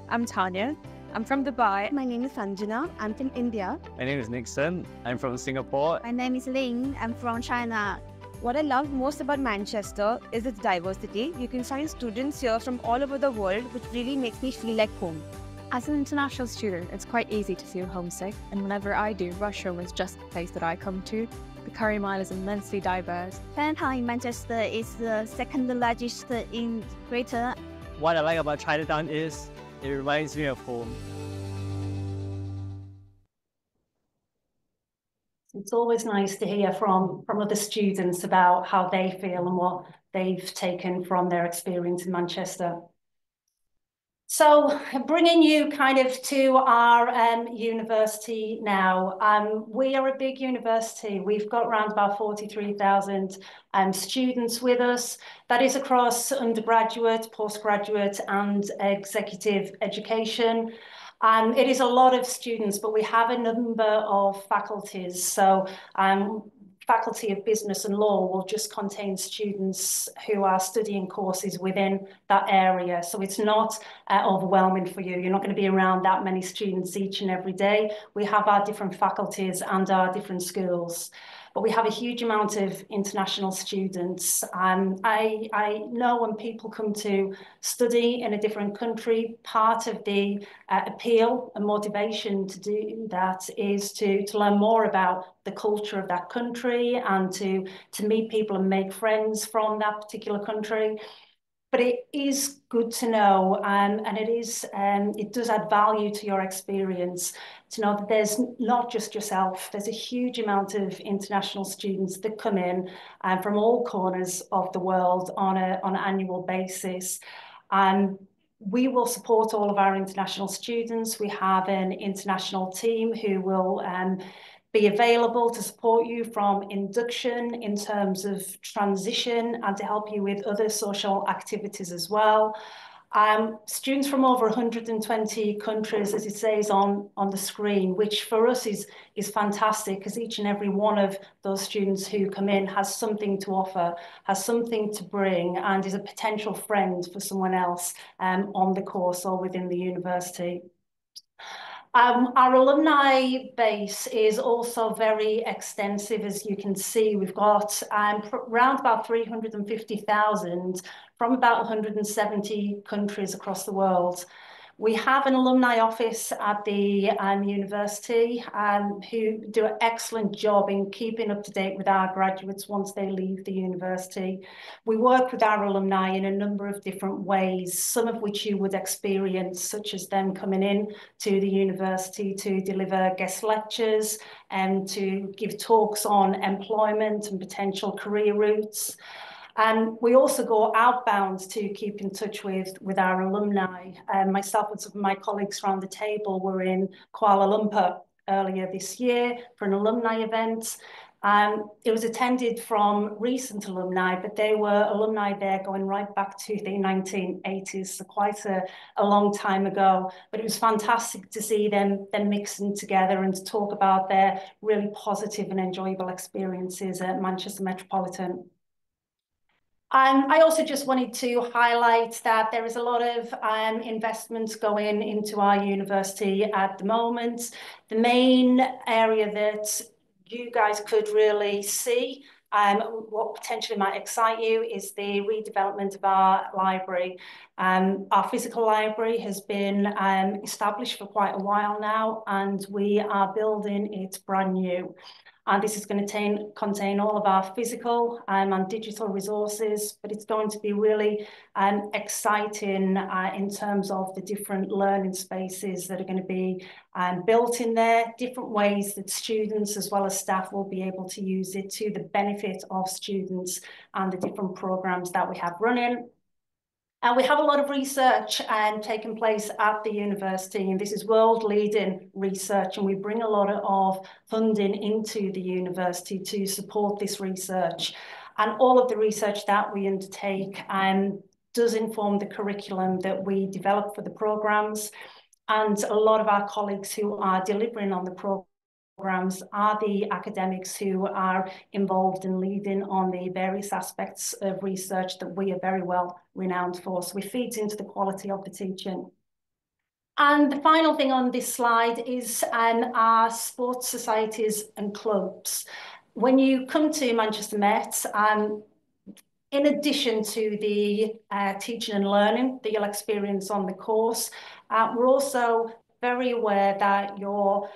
I'm Tanya. I'm from Dubai. My name is Sanjana. I'm from India. My name is Nixon. I'm from Singapore. My name is Ling. I'm from China. What I love most about Manchester is its diversity. You can find students here from all over the world, which really makes me feel like home. As an international student, it's quite easy to feel homesick, and whenever I do, Russia was just the place that I come to. The Curry Mile is immensely diverse. Chinatown in Manchester is the second largest in Greater. What I like about Chinatown is it reminds me of home. It's always nice to hear from other students about how they feel and what they've taken from their experience in Manchester. So bringing you kind of to our university now, we are a big university. We've got around about 43,000 students with us. That is across undergraduate, postgraduate and executive education. It is a lot of students, but we have a number of faculties. So Faculty of Business and Law will just contain students who are studying courses within that area. So it's not overwhelming for you. You're not going to be around that many students each and every day. We have our different faculties and our different schools. But we have a huge amount of international students. I know when people come to study in a different country, part of the appeal and motivation to do that is to learn more about the culture of that country and to meet people and make friends from that particular country. But it is good to know, and it does add value to your experience to know that there's not just yourself. There's a huge amount of international students that come in from all corners of the world on an annual basis. We will support all of our international students. We have an international team who will be available to support you from induction in terms of transition and to help you with other social activities as well. Students from over 120 countries, as it says on the screen, which for us is fantastic because each and every one of those students who come in has something to offer, has something to bring, and is a potential friend for someone else on the course or within the university. Our alumni base is also very extensive, as you can see. We've got around about 350,000 from about 170 countries across the world. We have an alumni office at the university who do an excellent job in keeping up to date with our graduates once they leave the university. We work with our alumni in a number of different ways, some of which you would experience, such as them coming in to the university to deliver guest lectures and to give talks on employment and potential career routes. And we also go outbound to keep in touch with our alumni. Myself and some of my colleagues around the table were in Kuala Lumpur earlier this year for an alumni event. It was attended from recent alumni, but they were alumni there going right back to the 1980s, so quite a long time ago. But it was fantastic to see them mixing together and to talk about their really positive and enjoyable experiences at Manchester Metropolitan. I also just wanted to highlight that there is a lot of investment going into our university at the moment. The main area that you guys could really see what potentially might excite you is the redevelopment of our library. Our physical library has been established for quite a while now, and we are building it brand new. And this is going to contain all of our physical and digital resources, but it's going to be really exciting in terms of the different learning spaces that are going to be built in there, different ways that students as well as staff will be able to use it to the benefit of students and the different programs that we have running. And we have a lot of research taking place at the university, and this is world-leading research, and we bring a lot of funding into the university to support this research. And all of the research that we undertake does inform the curriculum that we develop for the programs. And a lot of our colleagues who are delivering on the programs are the academics who are involved in leading on the various aspects of research that we are very well renowned for. So it feeds into the quality of the teaching. And the final thing on this slide is our sports societies and clubs. When you come to Manchester Met, in addition to the teaching and learning that you'll experience on the course, we're also very aware that your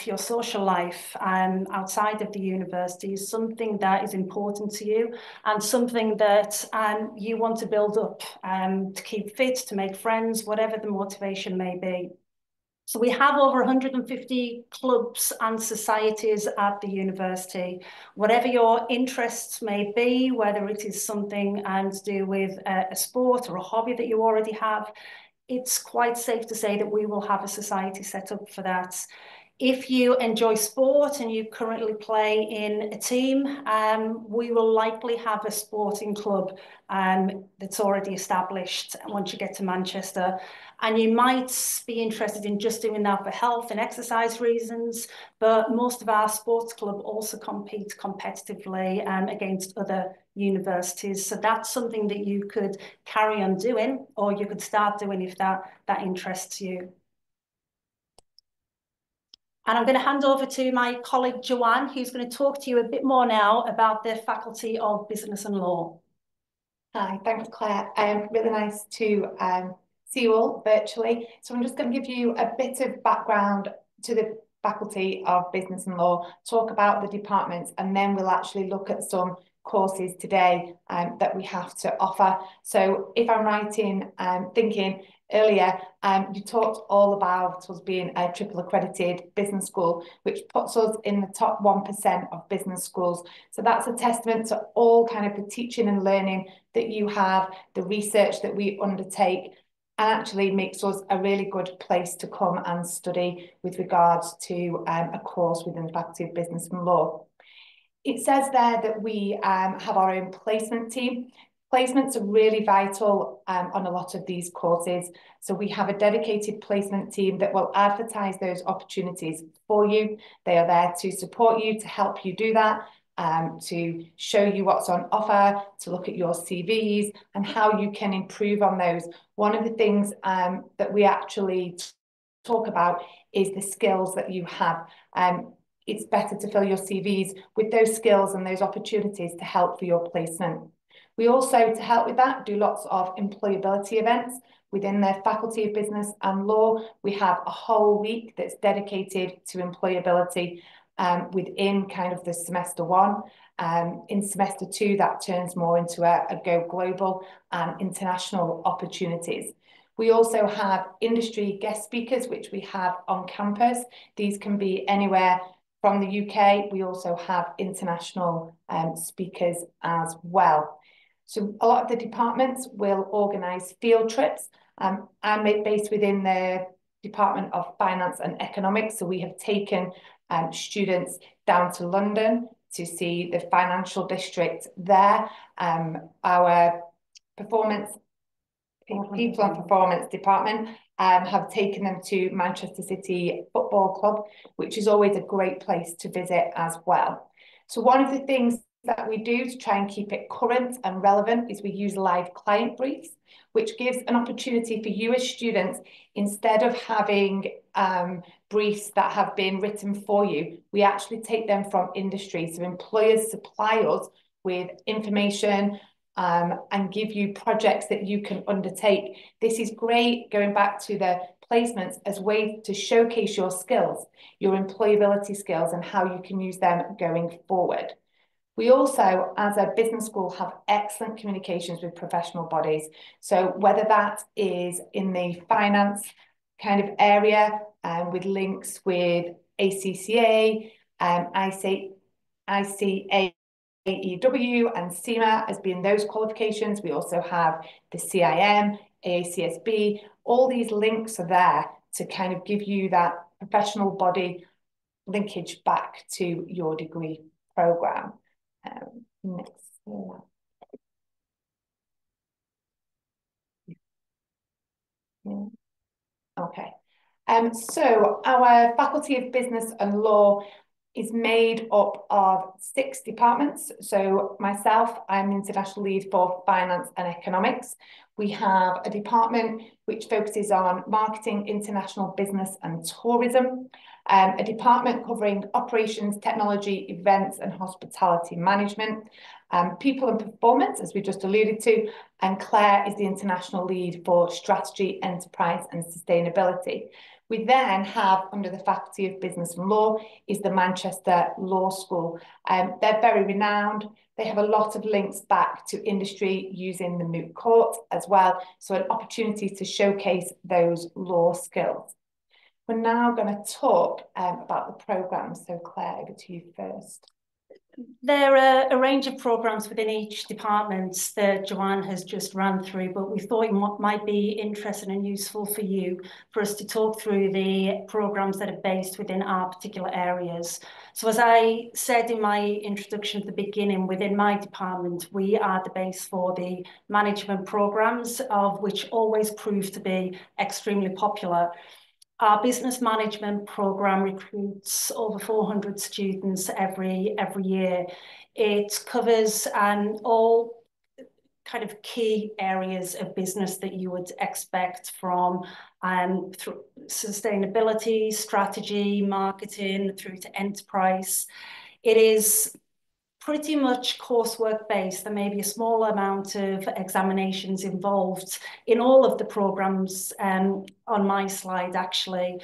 your social life outside of the university is something that is important to you and something that you want to build up to keep fit, to make friends, whatever the motivation may be. So we have over 150 clubs and societies at the university. Whatever your interests may be, whether it is something to do with a sport or a hobby that you already have, it's quite safe to say that we will have a society set up for that. If you enjoy sport and you currently play in a team, we will likely have a sporting club that's already established once you get to Manchester. And you might be interested in just doing that for health and exercise reasons, but most of our sports club also compete competitively against other universities. So that's something that you could carry on doing, or you could start doing if that interests you. And I'm going to hand over to my colleague, Joanne, who's going to talk to you a bit more now about the Faculty of Business and Law. Hi, thanks, Claire. Really nice to see you all virtually. So I'm just going to give you a bit of background to the Faculty of Business and Law, talk about the departments, and then we'll actually look at some courses today that we have to offer. So if I'm right in thinking earlier, you talked all about us being a triple accredited business school, which puts us in the top 1% of business schools. So that's a testament to all kind of the teaching and learning that you have, the research that we undertake, and actually makes us a really good place to come and study with regards to a course within the Faculty of Business and Law. It says there that we have our own placement team. Placements are really vital on a lot of these courses. So we have a dedicated placement team that will advertise those opportunities for you. They are there to support you, to help you do that, to show you what's on offer, to look at your CVs and how you can improve on those. One of the things that we actually talk about is the skills that you have. It's better to fill your CVs with those skills and those opportunities to help for your placement. We also, to help with that, do lots of employability events within the Faculty of Business and Law. We have a whole week that's dedicated to employability within kind of the semester one. In semester two, that turns more into a go global and international opportunities. We also have industry guest speakers, which we have on campus. These can be anywhere from the UK. We also have international speakers as well. So a lot of the departments will organise field trips. I'm based within the Department of Finance and Economics. So we have taken students down to London to see the financial district there. Our performance, people and performance department have taken them to Manchester City Football Club, which is always a great place to visit as well. So one of the things that we do to try and keep it current and relevant is we use live client briefs, which gives an opportunity for you as students, instead of having briefs that have been written for you, we actually take them from industry. So employers supply us with information and give you projects that you can undertake. This is great, going back to the placements, as a way to showcase your skills, your employability skills, and how you can use them going forward. We also, as a business school, have excellent communications with professional bodies. So whether that is in the finance kind of area, with links with ACCA, ICAEW and CIMA as being those qualifications. We also have the CIM, AACSB. All these links are there to kind of give you that professional body linkage back to your degree programme. Next slide. Yeah. Okay. So our Faculty of Business and Law is made up of 6 departments. So myself, I'm the international lead for finance and economics. We have a department which focuses on marketing, international business and tourism. A department covering operations, technology, events and hospitality management. People and performance, as we just alluded to. And Claire is the international lead for strategy, enterprise and sustainability. We then have, under the Faculty of Business and Law, is the Manchester Law School. They're very renowned. They have a lot of links back to industry using the moot court as well. So an opportunity to showcase those law skills. We're now going to talk about the programmes. So Claire, over to you first. There are a range of programmes within each department that Joanne has just ran through, but we thought it might be interesting and useful for you for us to talk through the programmes that are based within our particular areas. So as I said in my introduction at the beginning, within my department, we are the base for the management programmes, of which always prove to be extremely popular. Our business management programme recruits over 400 students every year. It covers all kind of key areas of business that you would expect from through sustainability, strategy, marketing, through to enterprise. It is pretty much coursework based. There may be a small amount of examinations involved in all of the programmes on my slide, actually.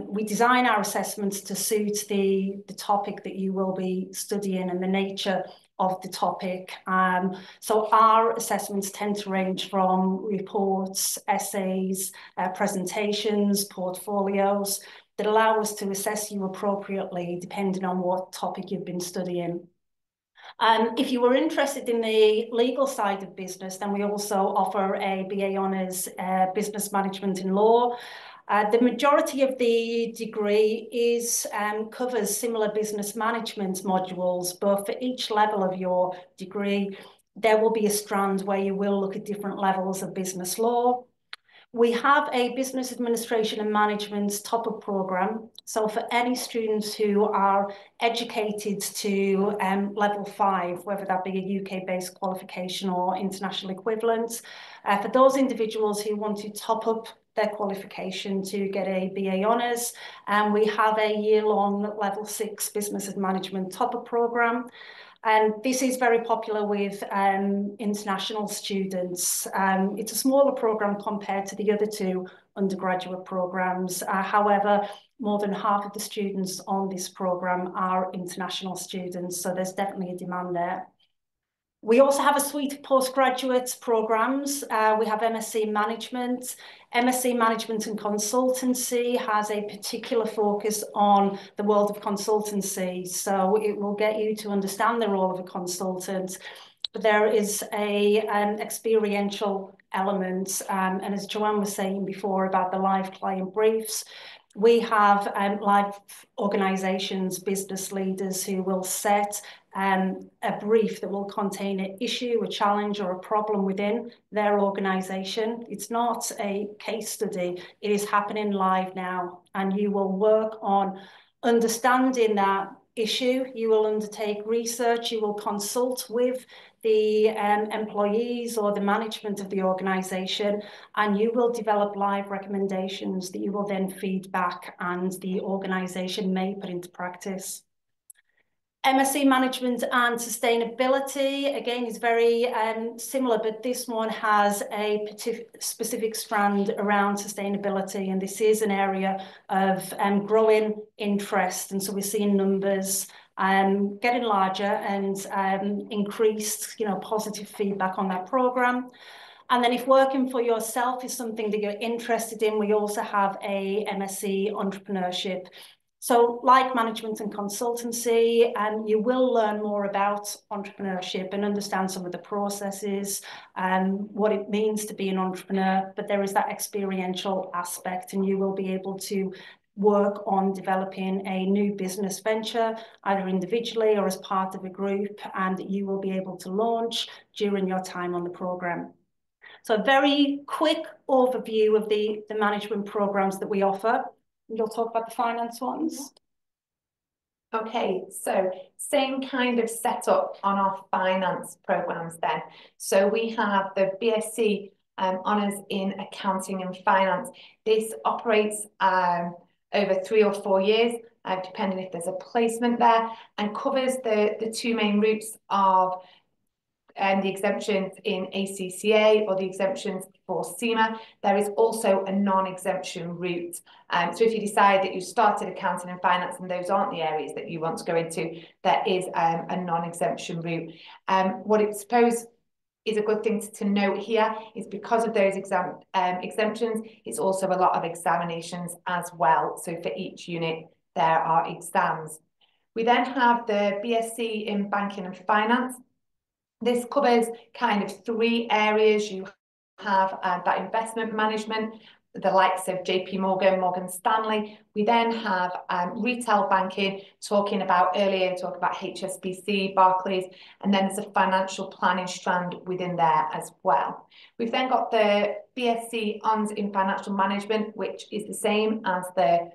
We design our assessments to suit the topic that you will be studying and the nature of the topic. So our assessments tend to range from reports, essays, presentations, portfolios that allow us to assess you appropriately depending on what topic you've been studying. If you were interested in the legal side of business, then we also offer a BA Honours Business Management in Law. The majority of the degree covers similar business management modules, but for each level of your degree, there will be a strand where you will look at different levels of business law. We have a business administration and management top-up programme. So for any students who are educated to level 5, whether that be a UK-based qualification or international equivalent, for those individuals who want to top up their qualification to get a BA Honours, we have a year-long level 6 business and management top-up programme. And this is very popular with international students. It's a smaller programme compared to the other 2 undergraduate programmes. However, more than half of the students on this programme are international students, so there's definitely a demand there. We also have a suite of postgraduate programmes. We have MSc Management. MSc Management and Consultancy has a particular focus on the world of consultancy. So it will get you to understand the role of a consultant. but there is an experiential element. And as Joanne was saying before about the live client briefs, we have live organisations, business leaders who will set a brief that will contain an issue, a challenge or a problem within their organisation. It's not a case study, it is happening live now, and you will work on understanding that issue. You will undertake research, you will consult with the employees or the management of the organisation, and you will develop live recommendations that you will then feed back and the organisation may put into practice. MSc Management and Sustainability, again, is very similar, but this one has a specific strand around sustainability, and this is an area of growing interest, and so we're seeing numbers getting larger and increased, positive feedback on that programme. And then if working for yourself is something that you're interested in, we also have a MSc Entrepreneurship. So like management and consultancy, you will learn more about entrepreneurship and understand some of the processes and what it means to be an entrepreneur, but there is that experiential aspect, and you will be able to work on developing a new business venture, either individually or as part of a group, and you will be able to launch during your time on the programme. So a very quick overview of the management programs that we offer. You'll talk about the finance ones. Okay, so same kind of setup on our finance programs then. So we have the BSc Honours in Accounting and Finance. This operates over 3 or 4 years, depending if there's a placement there, and covers the two main routes of the exemptions in ACCA or the exemptions for SEMA. There is also a non-exemption route. So if you decide that you started accounting and finance and those aren't the areas that you want to go into, there is a non-exemption route. What I suppose is a good thing to note here is because of those exemptions, it's also a lot of examinations as well. So for each unit, there are exams. We then have the BSc in Banking and Finance. This covers kind of 3 areas. You have that investment management, the likes of JP Morgan, Morgan Stanley. We then have retail banking, talking about HSBC, Barclays, and then there's a financial planning strand within there as well. We've then got the BSc Honours in Financial Management, which is the same as the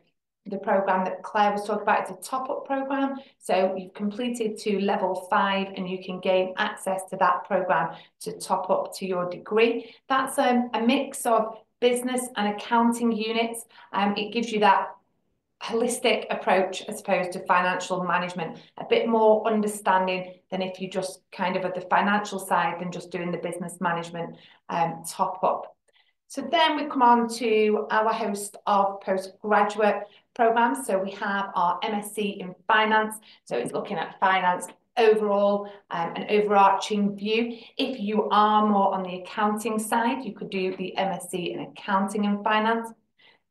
programme that Claire was talking about. It's a top-up programme. So you've completed to level 5 and you can gain access to that programme to top up to your degree. That's a mix of business and accounting units. It gives you that holistic approach as opposed to financial management, a bit more understanding than if you just kind of at the financial side than just doing the business management top up. So then we come on to our host of postgraduate programs. So we have our MSc in Finance. So it's looking at finance overall, an overarching view. If you are more on the accounting side, you could do the MSc in Accounting and Finance.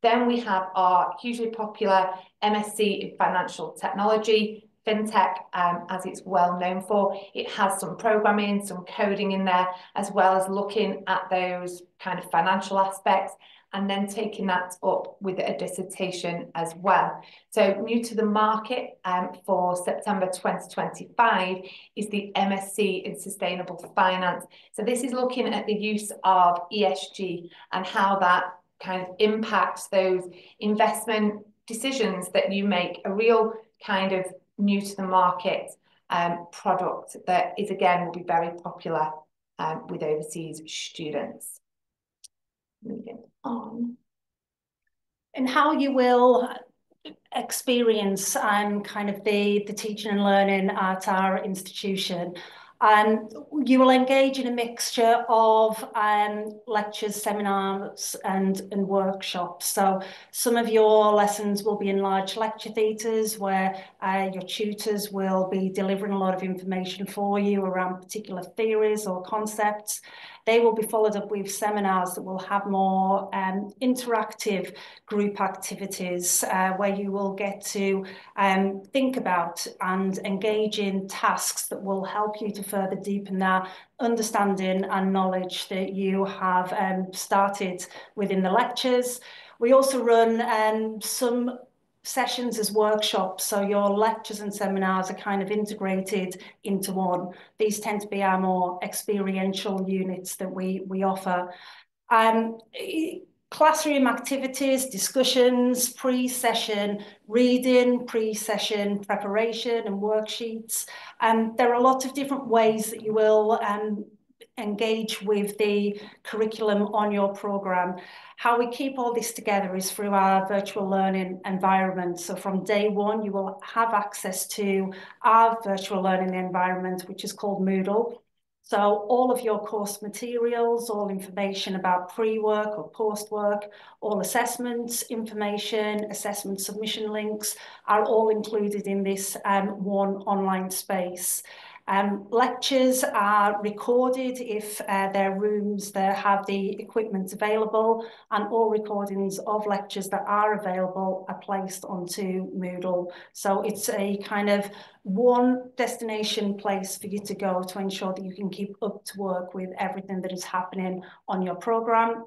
Then we have our hugely popular MSc in Financial Technology, FinTech, as it's well known for. It has some programming, some coding in there, as well as looking at those kind of financial aspects and then taking that up with a dissertation as well. So new to the market for September 2025 is the MSc in Sustainable Finance. So this is looking at the use of ESG and how that kind of impacts those investment decisions that you make, a real kind of new to the market product that is, again, will be very popular with overseas students. Moving on. And how you will experience kind of the teaching and learning at our institution. You will engage in a mixture of lectures, seminars, and workshops. So some of your lessons will be in large lecture theatres where your tutors will be delivering a lot of information for you around particular theories or concepts. They will be followed up with seminars that will have more interactive group activities where you will get to think about and engage in tasks that will help you to further deepen that understanding and knowledge that you have started within the lectures. We also run some sessions as workshops, so your lectures and seminars are kind of integrated into one. These tend to be our more experiential units that we offer. Classroom activities, discussions, pre-session reading, pre-session preparation and worksheets. There are a lot of different ways that you will engage with the curriculum on your programme. How we keep all this together is through our virtual learning environment. So from day one, you will have access to our virtual learning environment, which is called Moodle. So all of your course materials, all information about pre-work or post-work, all assessments, information, assessment submission links are all included in this one online space. Lectures are recorded if their rooms there have the equipment available, and all recordings of lectures that are available are placed onto Moodle. So it's a kind of one destination place for you to go to ensure that you can keep up to work with everything that is happening on your programme.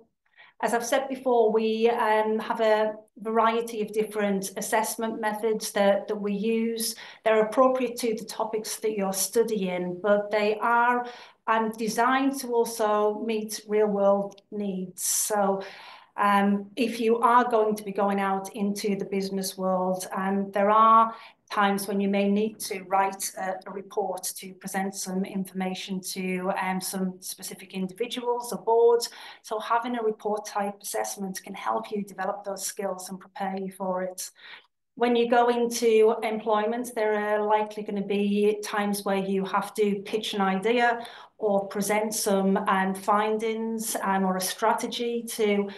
As I've said before, we have a variety of different assessment methods that we use. They're appropriate to the topics that you're studying, but they are designed to also meet real-world needs. So if you are going to be going out into the business world, there are times when you may need to write a report to present some information to some specific individuals or boards. So having a report type assessment can help you develop those skills and prepare you for it. When you go into employment, there are likely going to be times where you have to pitch an idea or present some findings or a strategy to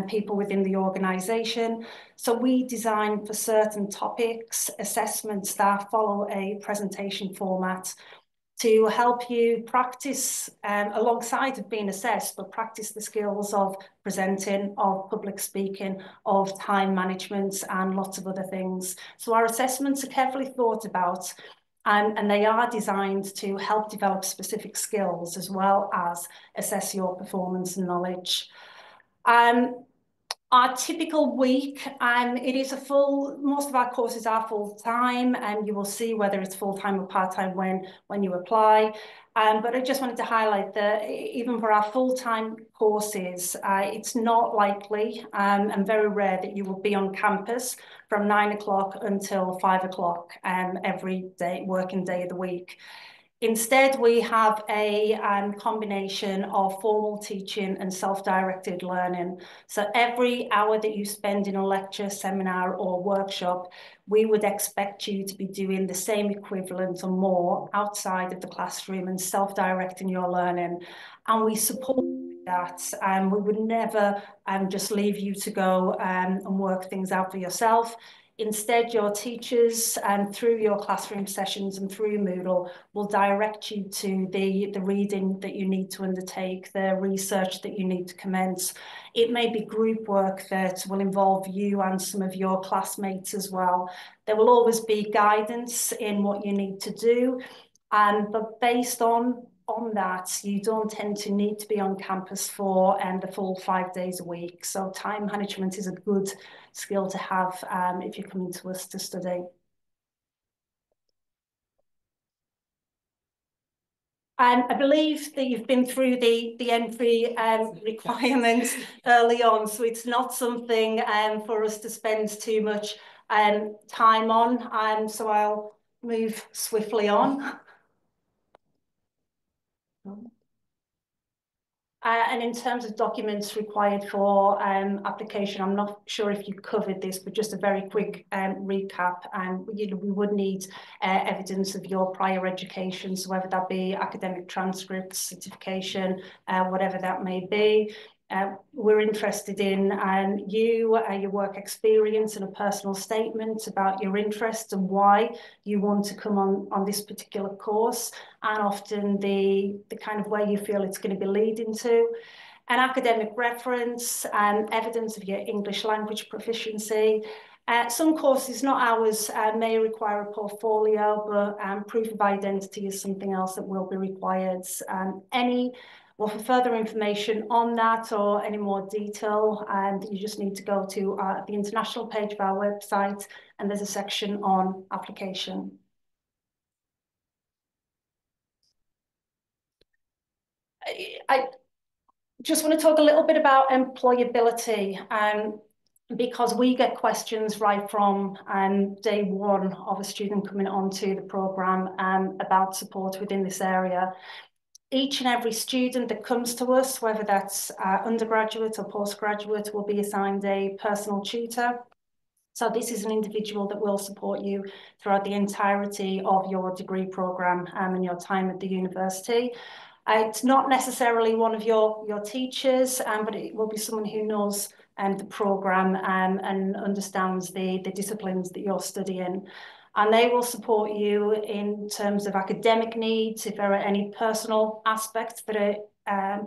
people within the organisation. So we design for certain topics assessments that follow a presentation format to help you practice alongside of being assessed, but practice the skills of presenting, of public speaking, of time management, and lots of other things. So our assessments are carefully thought about, and they are designed to help develop specific skills as well as assess your performance and knowledge. Our typical week, it is most of our courses are full-time, and you will see whether it's full-time or part-time when you apply. But I just wanted to highlight that even for our full-time courses, it's not likely and very rare that you will be on campus from 9 o'clock until 5 o'clock every day, working day of the week. Instead, we have a combination of formal teaching and self-directed learning. So every hour that you spend in a lecture, seminar, or workshop, we would expect you to be doing the same equivalent or more outside of the classroom and self-directing your learning. And we support that. We would never just leave you to go and work things out for yourself. Instead, your teachers, through your classroom sessions and through Moodle, will direct you to the reading that you need to undertake, the research that you need to commence. It may be group work that will involve you and some of your classmates as well. There will always be guidance in what you need to do, but based on that, you don't tend to need to be on campus for the full 5 days a week. So time management is a good skill to have if you're coming to us to study. I believe that you've been through the entry requirements early on, so it's not something for us to spend too much time on, so I'll move swiftly on. And in terms of documents required for application, I'm not sure if you covered this, but just a very quick recap. We would need evidence of your prior education, so whether that be academic transcripts, certification, whatever that may be. we're interested in you, your work experience, and a personal statement about your interests and why you want to come on this particular course, and often the kind of way you feel it's going to be leading to. An academic reference and evidence of your English language proficiency. Some courses, not ours, may require a portfolio, but proof of identity is something else that will be required. For further information on that or any more detail, you just need to go to the international page of our website, and there's a section on application. I just want to talk a little bit about employability, because we get questions right from day one of a student coming onto the programme about support within this area. Each and every student that comes to us, whether that's undergraduate or postgraduate, will be assigned a personal tutor. So this is an individual that will support you throughout the entirety of your degree programme and your time at the university. It's not necessarily one of your teachers, but it will be someone who knows the programme and understands the disciplines that you're studying. And they will support you in terms of academic needs. If there are any personal aspects that are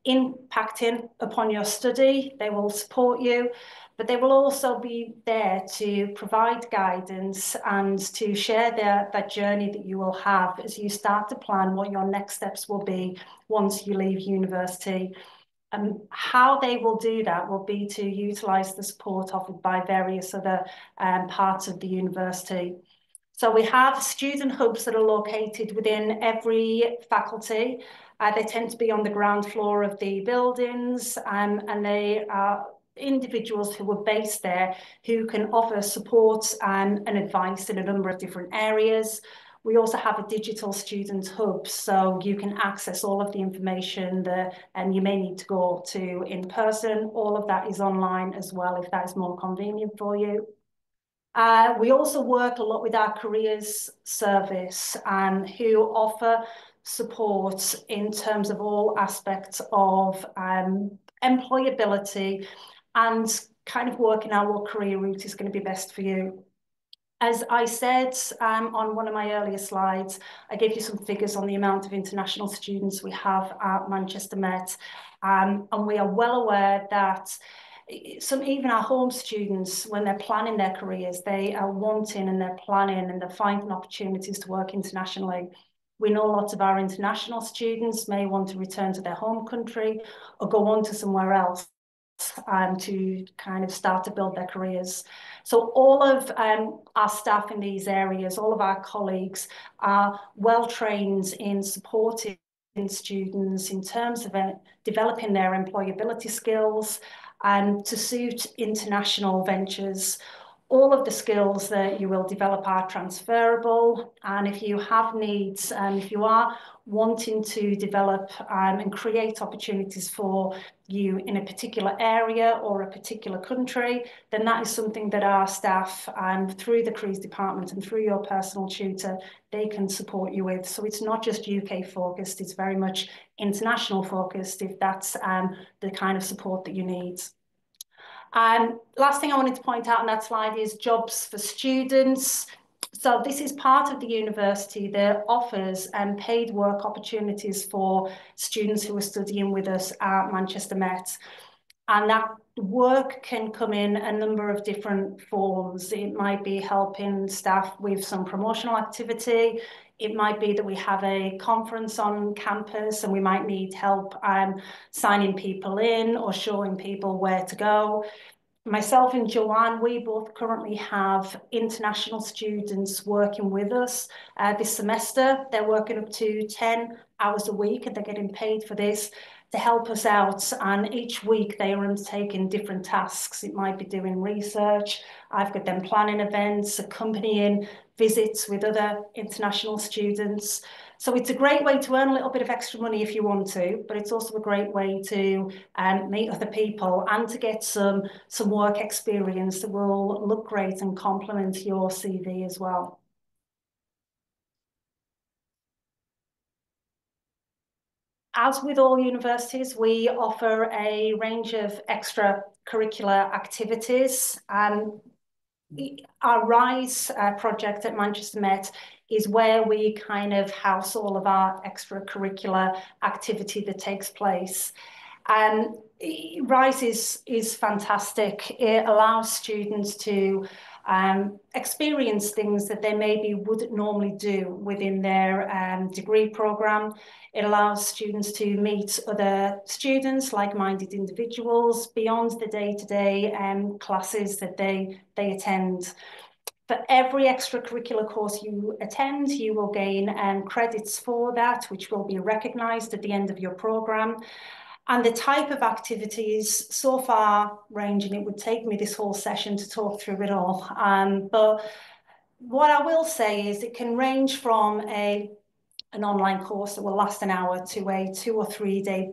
impacting upon your study, they will support you. But they will also be there to provide guidance and to share that journey that you will have as you start to plan what your next steps will be once you leave university. And how they will do that will be to utilise the support offered by various other parts of the university. So we have student hubs that are located within every faculty. They tend to be on the ground floor of the buildings, and they are individuals who are based there who can offer support and advice in a number of different areas. We also have a digital student hub, so you can access all of the information that you may need to go to in person. All of that is online as well, if that is more convenient for you. We also work a lot with our careers service, who offer support in terms of all aspects of employability and kind of working out what career route is going to be best for you. As I said on one of my earlier slides, I gave you some figures on the amount of international students we have at Manchester Met, and we are well aware that even our home students, when they're planning their careers, they are wanting and they're planning and they're finding opportunities to work internationally. We know lots of our international students may want to return to their home country or go on to somewhere else to kind of start to build their careers. So all of our staff in these areas, all of our colleagues are well trained in supporting students in terms of developing their employability skills to suit international ventures. All of the skills that you will develop are transferable, and if you have needs and if you are wanting to develop and create opportunities for you in a particular area or a particular country, then that is something that our staff through the careers department and through your personal tutor, they can support you with. So it's not just UK focused, it's very much international focused if that's the kind of support that you need. Last thing I wanted to point out on that slide is jobs for students. So this is part of the university that offers paid work opportunities for students who are studying with us at Manchester Met. And that work can come in a number of different forms. It might be helping staff with some promotional activity. It might be that we have a conference on campus and we might need help signing people in or showing people where to go. Myself and Joanne, we both currently have international students working with us this semester. They're working up to 10 hours a week and they're getting paid for this to help us out. And each week they are undertaking different tasks. It might be doing research. I've got them planning events, accompanying visits with other international students. So it's a great way to earn a little bit of extra money if you want to, but it's also a great way to meet other people and to get some work experience that will look great and complement your CV as well. As with all universities, we offer a range of extracurricular activities. Our RISE project at Manchester Met is where we kind of house all of our extracurricular activity that takes place. And RISE is fantastic. It allows students to experience things that they maybe wouldn't normally do within their degree programme. It allows students to meet other students, like-minded individuals, beyond the day-to-day classes that they attend. For every extracurricular course you attend, you will gain credits for that, which will be recognised at the end of your programme. And the type of activities so far range, and it would take me this whole session to talk through it all. But what I will say is it can range from an online course that will last an hour to a 2 or 3 day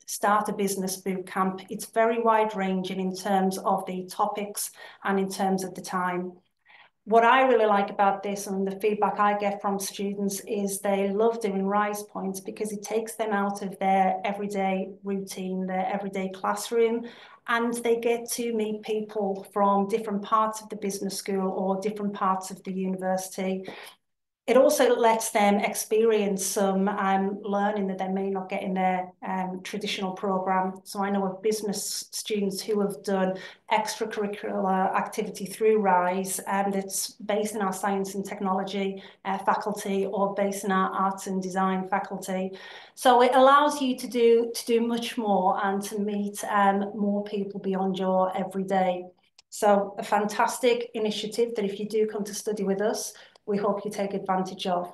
start a business boot camp. It's very wide ranging in terms of the topics and in terms of the time. What I really like about this, and the feedback I get from students, is they love doing RISE points because it takes them out of their everyday routine, their everyday classroom, and they get to meet people from different parts of the business school or different parts of the university. It also lets them experience some learning that they may not get in their traditional programme. So I know of business students who have done extracurricular activity through RISE, and it's based in our science and technology faculty or based in our arts and design faculty. So it allows you to do much more and to meet more people beyond your everyday. So a fantastic initiative that if you do come to study with us, we hope you take advantage of.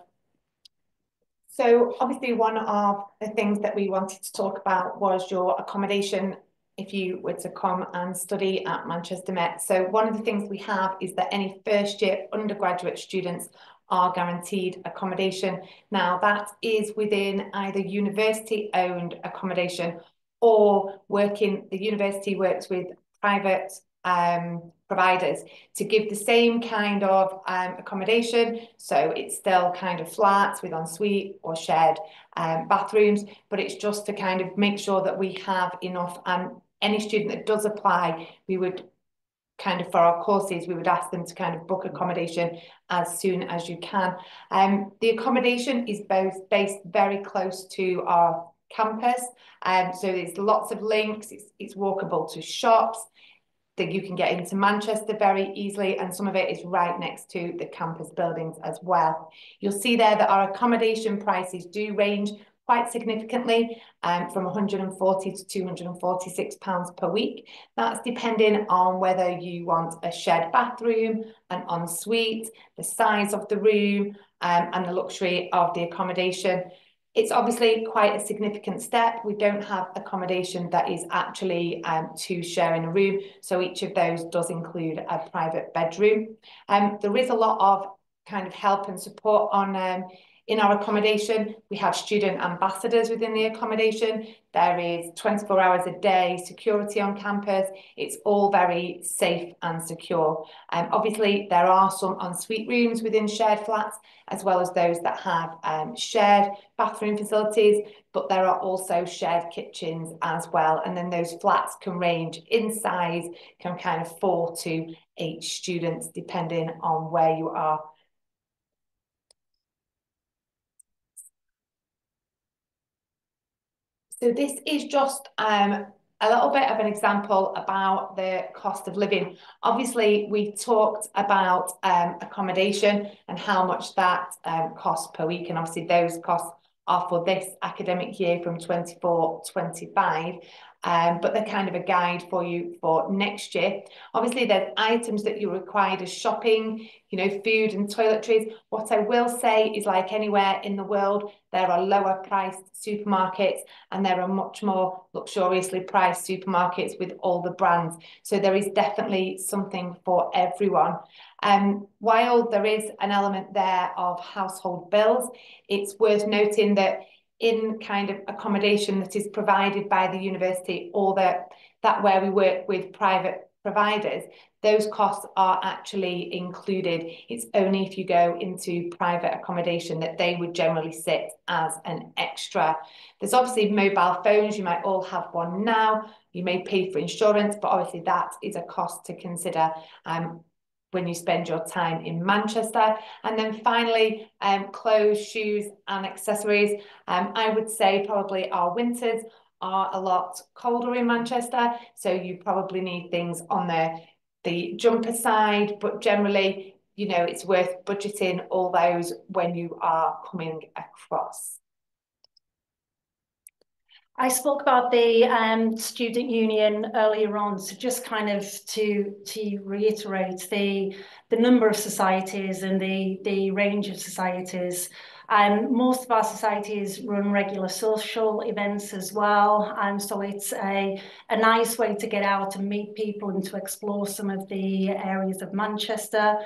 So obviously one of the things that we wanted to talk about was your accommodation if you were to come and study at Manchester Met. So one of the things we have is that any first year undergraduate students are guaranteed accommodation. Now that is within either university owned accommodation or the university works with private providers to give the same kind of accommodation. So it's still kind of flats with ensuite or shared bathrooms, but it's just to kind of make sure that we have enough. And any student that does apply, we would kind of, for our courses, we would ask them to kind of book accommodation as soon as you can. The accommodation is both based very close to our campus, so there's lots of links. It's walkable to shops, that you can get into Manchester very easily, and some of it is right next to the campus buildings as well. You'll see there that our accommodation prices do range quite significantly, from £140 to £246 per week. That's depending on whether you want a shared bathroom, an ensuite, the size of the room, and the luxury of the accommodation. It's obviously quite a significant step. We don't have accommodation that is actually to share in a room. So each of those does include a private bedroom. There is a lot of kind of help and support on in our accommodation. We have student ambassadors within the accommodation. There is 24 hours a day security on campus. It's all very safe and secure. Obviously, there are some ensuite rooms within shared flats, as well as those that have shared bathroom facilities, but there are also shared kitchens as well. And then those flats can range in size, from kind of 4 to 8 students, depending on where you are. So this is just a little bit of an example about the cost of living. Obviously, we talked about accommodation and how much that costs per week. And obviously those costs are for this academic year from 24-25. But they're kind of a guide for you for next year. Obviously, there's items that you're required as shopping, you know, food and toiletries. What I will say is, like anywhere in the world, there are lower priced supermarkets and there are much more luxuriously priced supermarkets with all the brands. So there is definitely something for everyone. While there is an element there of household bills, it's worth noting that in kind of accommodation that is provided by the university, or that where we work with private providers, those costs are actually included. It's only if you go into private accommodation that they would generally sit as an extra. There's obviously mobile phones, you might all have one now. You may pay for insurance, but obviously that is a cost to consider when you spend your time in Manchester. And then finally, clothes, shoes and accessories. I would say probably our winters are a lot colder in Manchester, so you probably need things on the jumper side, but generally, you know, it's worth budgeting all those when you are coming across. I spoke about the student union earlier on, so just kind of to reiterate the number of societies and the range of societies. Most of our societies run regular social events as well, and so it's a nice way to get out and meet people and to explore some of the areas of Manchester.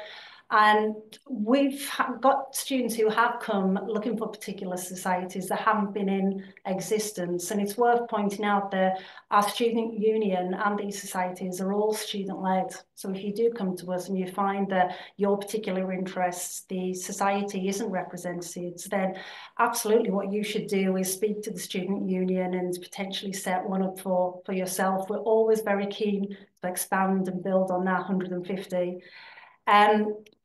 And we've got students who have come looking for particular societies that haven't been in existence. And it's worth pointing out that our student union and these societies are all student-led. So if you do come to us and you find that your particular interests, the society isn't represented, then absolutely what you should do is speak to the student union and potentially set one up for yourself. We're always very keen to expand and build on that 150.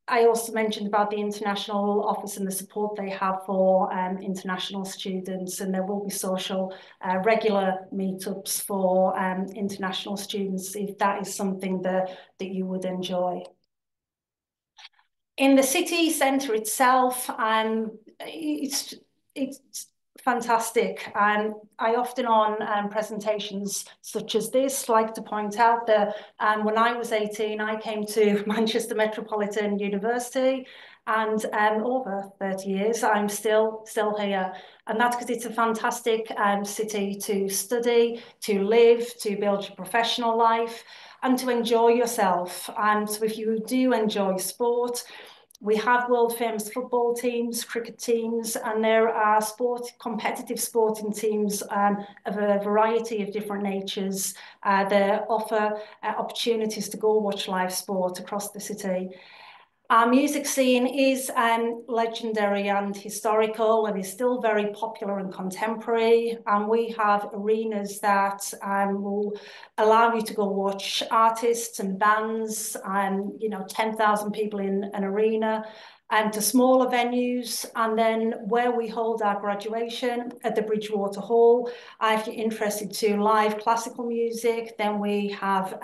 I also mentioned about the international office and the support they have for international students, and there will be social regular meetups for international students if that is something that you would enjoy. In the city centre itself, it's fantastic, and I often on presentations such as this like to point out that when I was 18 I came to Manchester Metropolitan University, and over 30 years I'm still here, and that's because it's a fantastic city to study, to live, to build your professional life and to enjoy yourself. And so if you do enjoy sport, we have world famous football teams, cricket teams, and there are competitive sporting teams of a variety of different natures that offer opportunities to go watch live sport across the city. Our music scene is legendary and historical and is still very popular and contemporary. And we have arenas that will allow you to go watch artists and bands and, 10,000 people in an arena, and to smaller venues. And then where we hold our graduation at the Bridgewater Hall, if you're interested to live classical music, then we have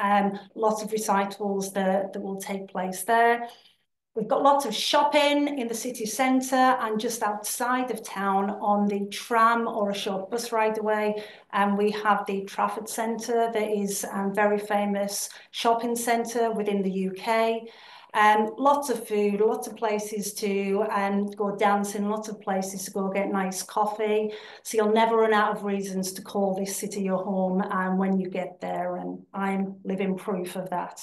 lots of recitals that will take place there. We've got lots of shopping in the city centre and just outside of town on the tram or a short bus ride away. And we have the Trafford Centre that is a very famous shopping centre within the UK. Lots of food, lots of places to go dancing, lots of places to go get nice coffee. So you'll never run out of reasons to call this city your home when you get there, and I'm living proof of that.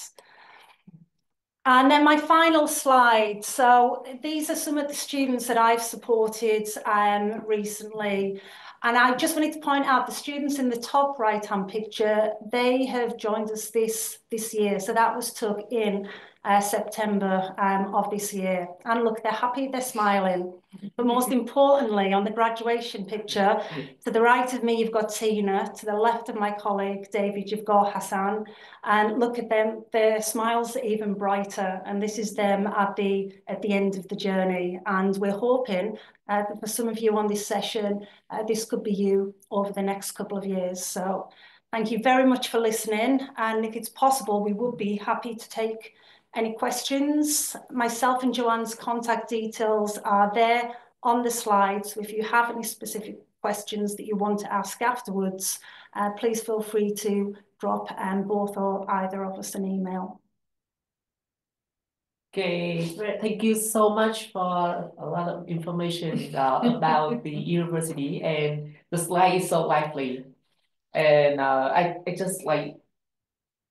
And then my final slide. So these are some of the students that I've supported recently. And I just wanted to point out the students in the top right-hand picture, they have joined us this year. So that was took in September of this year. And look, they're happy, they're smiling. But most importantly, on the graduation picture, to the right of me, you've got Tina. To the left of my colleague, David, you've got Hassan. And look at them, their smiles are even brighter. And this is them at the end of the journey. And we're hoping for some of you on this session, this could be you over the next couple of years. So thank you very much for listening. And if it's possible, we would be happy to take any questions. Myself and Joanne's contact details are there on the slide. So if you have any specific questions that you want to ask afterwards, please feel free to drop both or either of us an email. Okay, thank you so much for a lot of information about the university, and the slide is so lively. And I just like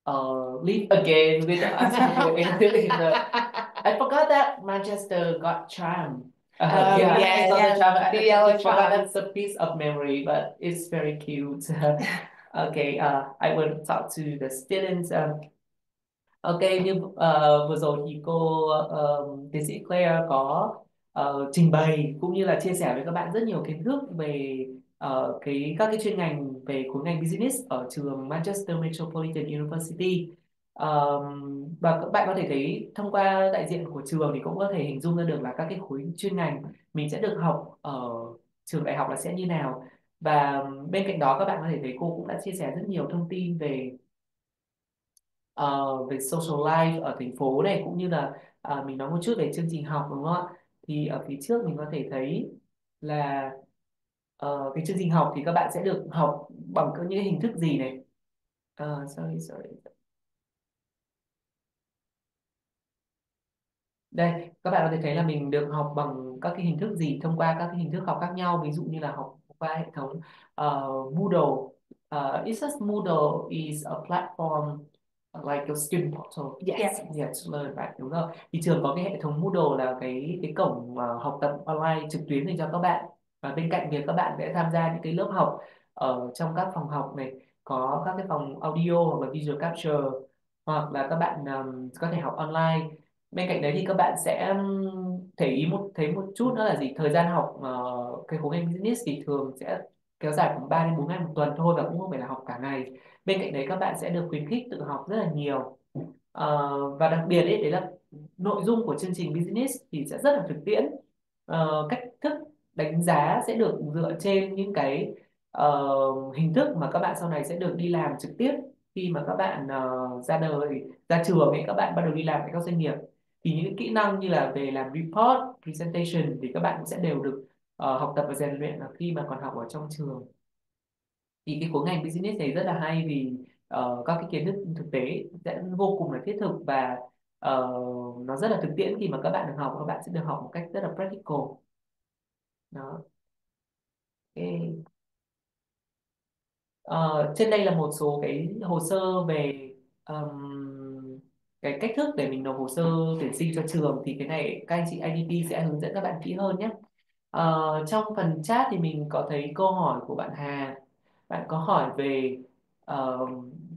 live again with the article I forgot that Manchester got charm. The yellow forgot tram. that's a piece of memory, but it's very cute. Okay, I will talk to the students. Ok, như vừa rồi thì cô tiến sĩ Claire có trình bày cũng như là chia sẻ với các bạn rất nhiều kiến thức về các cái chuyên ngành về khối ngành business ở trường Manchester Metropolitan University. Và các bạn có thể thấy thông qua đại diện của trường thì cũng có thể hình dung ra được là các cái khối chuyên ngành mình sẽ được học ở trường đại học là sẽ như nào. Và bên cạnh đó các bạn có thể thấy cô cũng đã chia sẻ rất nhiều thông tin về về social life ở thành phố này, cũng như là mình nói một chút về chương trình học đúng không ạ? Thì ở phía trước mình có thể thấy là cái chương trình học thì các bạn sẽ được học bằng những hình thức gì này. Sorry. Đây, các bạn có thể thấy là mình được học bằng các cái hình thức gì thông qua các cái hình thức học khác nhau, ví dụ như là học qua hệ thống Moodle. Moodle is a platform like a student portal. Yes, yes, to learn, right, đúng rồi. Thì trường có cái hệ thống Moodle là cái cổng học tập online trực tuyến dành cho các bạn. Và bên cạnh việc các bạn sẽ tham gia những cái lớp học ở trong các phòng học này, có các cái phòng audio hoặc là visual capture, hoặc là các bạn có thể học online. Bên cạnh đấy thì các bạn sẽ thấy một chút nữa là gì, thời gian học cái khối ngành business thì thường sẽ kéo dài khoảng 3 đến 4 ngày một tuần thôi, và cũng không phải là học cả ngày. Bên cạnh đấy các bạn sẽ được khuyến khích tự học rất là nhiều. Và đặc biệt đấy là nội dung của chương trình business thì sẽ rất là thực tiễn. Cách thức đánh giá sẽ được dựa trên những cái hình thức mà các bạn sau này sẽ được đi làm trực tiếp khi mà các bạn ra trường ấy, các bạn bắt đầu đi làm tại các doanh nghiệp. Thì những kỹ năng như là về làm report, presentation thì các bạn cũng sẽ đều được học tập và rèn luyện khi mà còn học ở trong trường. Thì cái khối ngành business này rất là hay vì các cái kiến thức thực tế sẽ vô cùng là thiết thực, và nó rất là thực tiễn. Khi mà các bạn được học, các bạn sẽ được học một cách rất là practical đó. Okay. Trên đây là một số cái hồ sơ về cái cách thức để mình nộp hồ sơ tuyển sinh cho trường, thì cái này các anh chị IDP sẽ hướng dẫn các bạn kỹ hơn nhé. Trong phần chat thì mình có thấy câu hỏi của bạn Hà. Bạn có hỏi về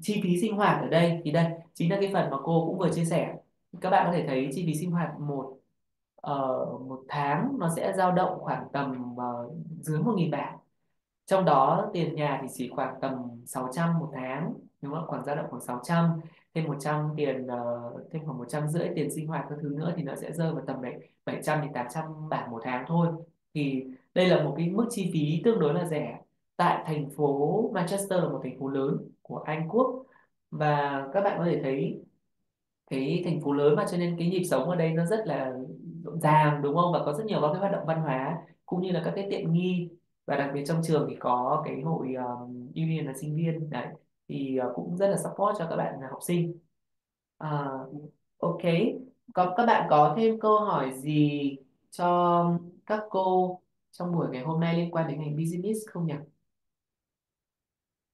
chi phí sinh hoạt ở đây, thì đây chính là cái phần mà cô cũng vừa chia sẻ. Các bạn có thể thấy chi phí sinh hoạt một tháng nó sẽ dao động khoảng tầm dưới 1.000 bảng. Trong đó tiền nhà thì chỉ khoảng tầm 600 một tháng, đúng không? Khoảng dao động khoảng 600, thêm 100 tiền thêm khoảng 150 tiền sinh hoạt các thứ nữa, thì nó sẽ rơi vào tầm 700 đến 800 bảng một tháng thôi. Thì đây là một cái mức chi phí tương đối là rẻ tại thành phố Manchester, là một thành phố lớn của Anh Quốc. Và các bạn có thể thấy cái thành phố lớn mà, cho nên cái nhịp sống ở đây nó rất là rộn ràng, đúng không? Và có rất nhiều các cái hoạt động văn hóa cũng như là các cái tiện nghi. Và đặc biệt trong trường thì có cái hội union là sinh viên đấy, thì cũng rất là support cho các bạn học sinh. À, ok, các bạn có thêm câu hỏi gì cho các cô trong buổi ngày hôm nay liên quan đến ngành business không nhỉ?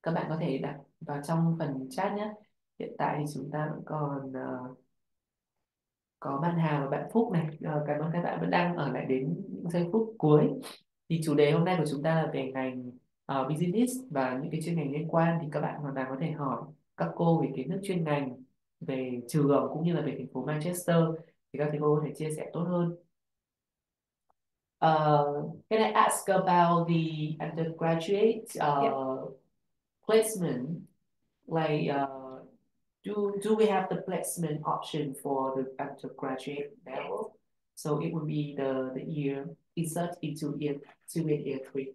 Các bạn có thể đặt vào trong phần chat nhé. Hiện tại thì chúng ta vẫn còn có bạn Hà và bạn Phúc này. Cảm ơn các bạn vẫn đang ở lại đến những giây phút cuối. Thì chủ đề hôm nay của chúng ta là về ngành business và những cái chuyên ngành liên quan, thì các bạn hoàn toàn có thể hỏi các cô về kiến thức chuyên ngành, về trường cũng như là về thành phố Manchester, thì các thầy cô có thể chia sẻ tốt hơn. Can I ask about the undergraduate placement? Like do we have the placement option for the undergraduate level? So it would be the year insert into year 2 and year 3.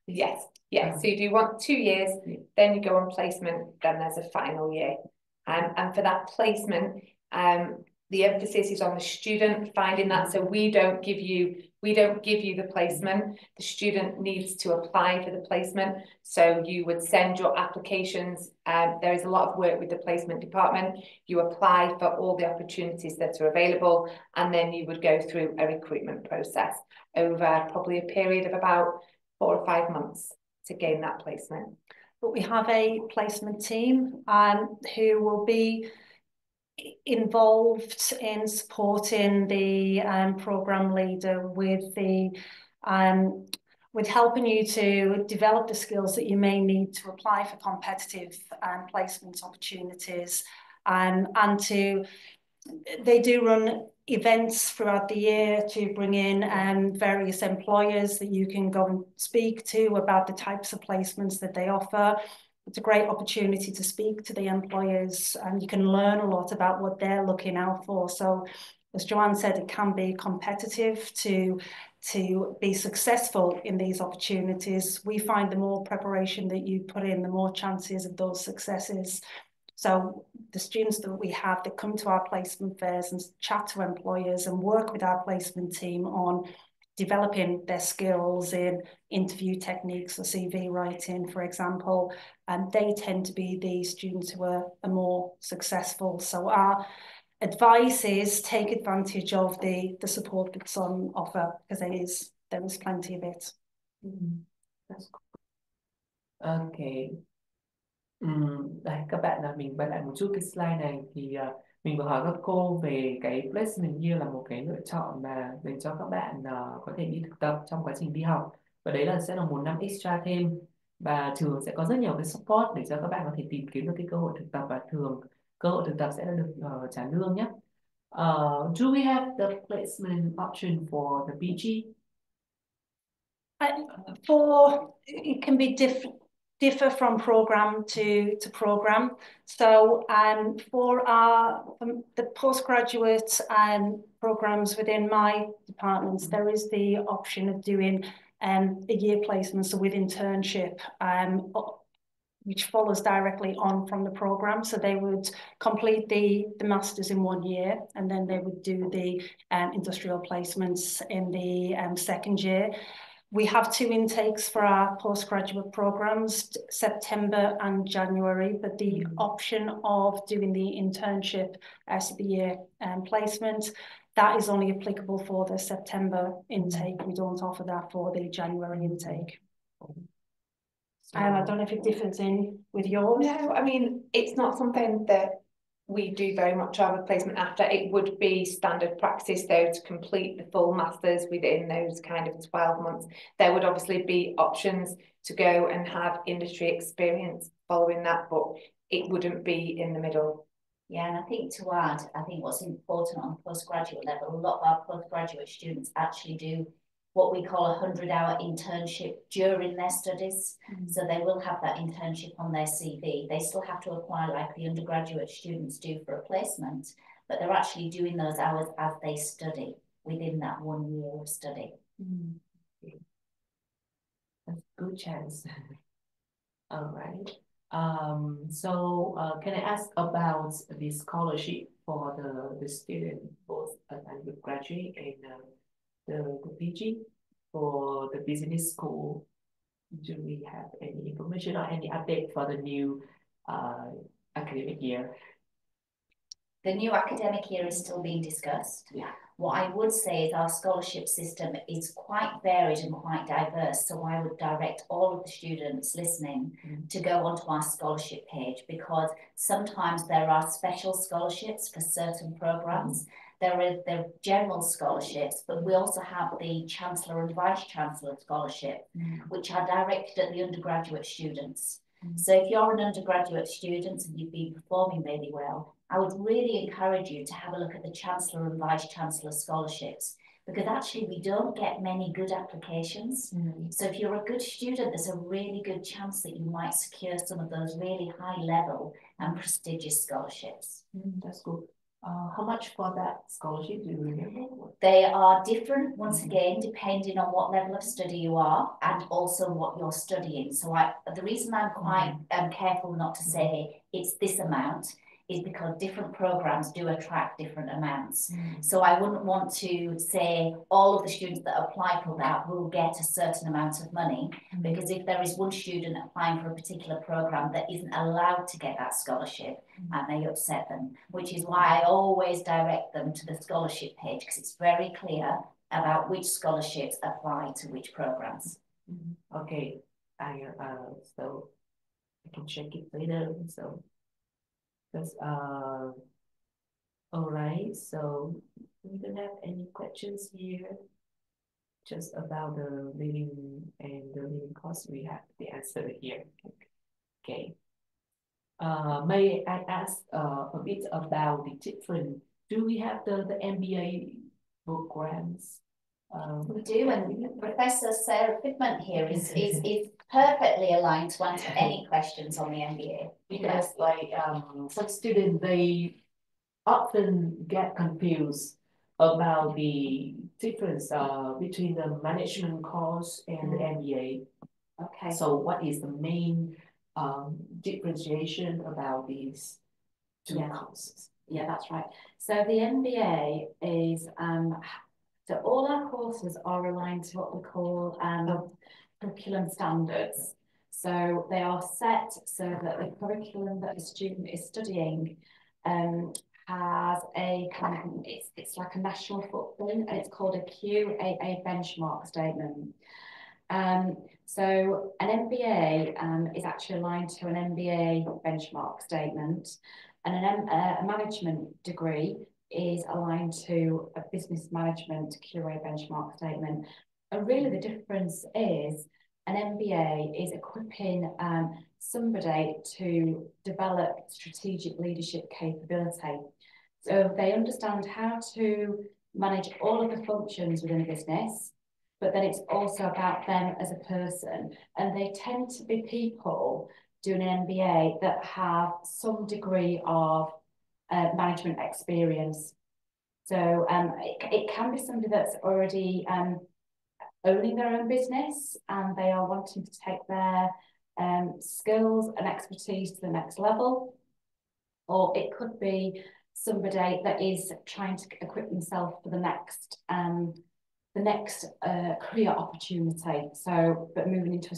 Yes, yeah. So you do want 2 years, then you go on placement, then there's a final year. And for that placement, the emphasis is on the student finding that. So we don't give you the placement. The student needs to apply for the placement. So you would send your applications. There is a lot of work with the placement department. You apply for all the opportunities that are available, and then you would go through a recruitment process over probably a period of about 4 or 5 months to gain that placement. But we have a placement team who will be involved in supporting the program leader with with helping you to develop the skills that you may need to apply for competitive placement opportunities, and they do run events throughout the year to bring in various employers that you can go and speak to about the types of placements that they offer. It's a great opportunity to speak to the employers, and you can learn a lot about what they're looking out for. So, as Joanne said, it can be competitive to be successful in these opportunities. We find the more preparation that you put in, the more chances of those successes. So the students that we have that come to our placement fairs and chat to employers and work with our placement team on developing their skills in interview techniques or CV writing, for example, and they tend to be the students who are more successful. So our advice is take advantage of the support that's on offer, because there is plenty of it. That's cool. Okay. Đây các bạn, là mình quay lại một chút cái slide này thì mình vừa hỏi các cô về cái placement year là một cái lựa chọn mà dành cho các bạn có thể đi thực tập trong quá trình đi học, và đấy sẽ là một năm extra thêm, và trường sẽ có rất nhiều cái support để cho các bạn có thể tìm kiếm được cái cơ hội thực tập, và thường cơ hội thực tập sẽ được trả lương nhé. Do we have the placement option for the PG? It can be differ from program to program. So for the postgraduate programs within my departments, there is the option of doing a year placement, so with internship, which follows directly on from the program. So they would complete the masters in 1 year, and then they would do the industrial placements in the second year. We have 2 intakes for our postgraduate programs, September and January, but the option of doing the internship as the year placement, that is only applicable for the September intake. We don't offer that for the January intake. I don't know if it differs in with yours. No, I mean, it's not something that we do very much of a placement after. It would be standard practice, though, to complete the full masters within those kind of 12 months. There would obviously be options to go and have industry experience following that, but it wouldn't be in the middle. Yeah, and I think to add, I think what's important on the postgraduate level, a lot of our postgraduate students actually do what we call a 100-hour internship during their studies. So they will have that internship on their CV. They still have to apply like the undergraduate students do for a placement, but they're actually doing those hours as they study within that 1 year of study. That's a good chance. All right. So can I ask about the scholarship for the student, both undergraduate and the PG for the business school? Do we have any information or any update for the new academic year? The new academic year is still being discussed. Yeah. What I would say is our scholarship system is quite varied and quite diverse. So I would direct all of the students listening to go onto our scholarship page, because sometimes there are special scholarships for certain programs. There are general scholarships, but we also have the Chancellor and Vice Chancellor scholarship, which are directed at the undergraduate students. So if you're an undergraduate student and you've been performing really well, I would really encourage you to have a look at the Chancellor and Vice Chancellor scholarships, because actually we don't get many good applications. So if you're a good student, there's a really good chance that you might secure some of those really high level and prestigious scholarships. That's good. How much for that scholarship, do you remember? They are different, once again, depending on what level of study you are and also what you're studying. So the reason I'm quite careful not to say it's this amount is because different programs do attract different amounts. So I wouldn't want to say all of the students that apply for that will get a certain amount of money, because if there is one student applying for a particular program that isn't allowed to get that scholarship, it may upset them, which is why I always direct them to the scholarship page, because it's very clear about which scholarships apply to which programs. Okay, so I can check it later. So that's all right. So we don't have any questions here. Just about the living and the living cost, we have the answer here. Okay. May I ask a bit about the different? Do we have the MBA programs? We do, and Professor Sarah Fidman here is perfectly aligned to answer any questions on the MBA. Because like some students, they often get confused about the difference between the management course and the MBA. Okay. So what is the main differentiation about these two courses? Yeah, that's right. So the MBA is so all our courses are aligned to what we call curriculum standards. So they are set so that the curriculum that a student is studying has a kind of, it's like a national footprint, and it's called a QAA benchmark statement. So an MBA is actually aligned to an MBA benchmark statement, and a management degree is aligned to a business management QA benchmark statement. And really the difference is an MBA is equipping somebody to develop strategic leadership capability. So they understand how to manage all of the functions within a business, but then it's also about them as a person. And they tend to be people doing an MBA that have some degree of management experience. So it can be somebody that's already owning their own business and they are wanting to take their skills and expertise to the next level. Or it could be somebody that is trying to equip themselves for the next career opportunity. So, but moving into a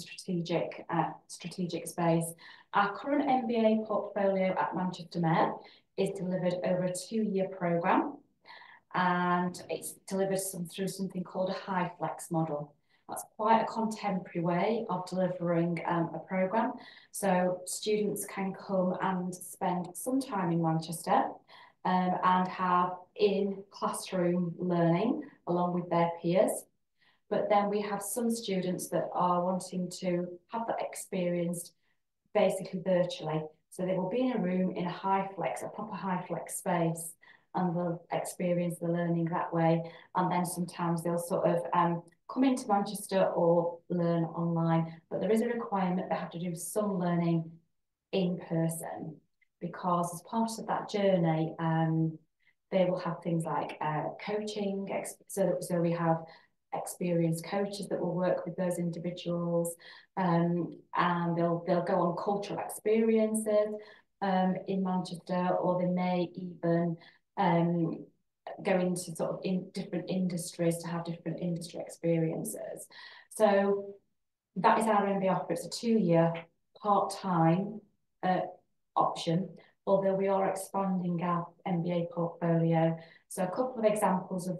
strategic space. Our current MBA portfolio at Manchester Met is delivered over a 2-year programme, and it's delivered through something called a high flex model. That's quite a contemporary way of delivering a programme. So students can come and spend some time in Manchester and have in-classroom learning along with their peers. But then we have some students that are wanting to have that experience basically virtually. So they will be in a room in a proper high flex space, and they'll experience the learning that way. And then sometimes they'll sort of come into Manchester or learn online. But there is a requirement they have to do some learning in person, because as part of that journey, they will have things like coaching. So we have experienced coaches that will work with those individuals, and they'll go on cultural experiences in Manchester, or they may even go into sort of in different industries to have different industry experiences. So that is our MBA offer. It's a 2-year part-time option, although we are expanding our MBA portfolio. So a couple of examples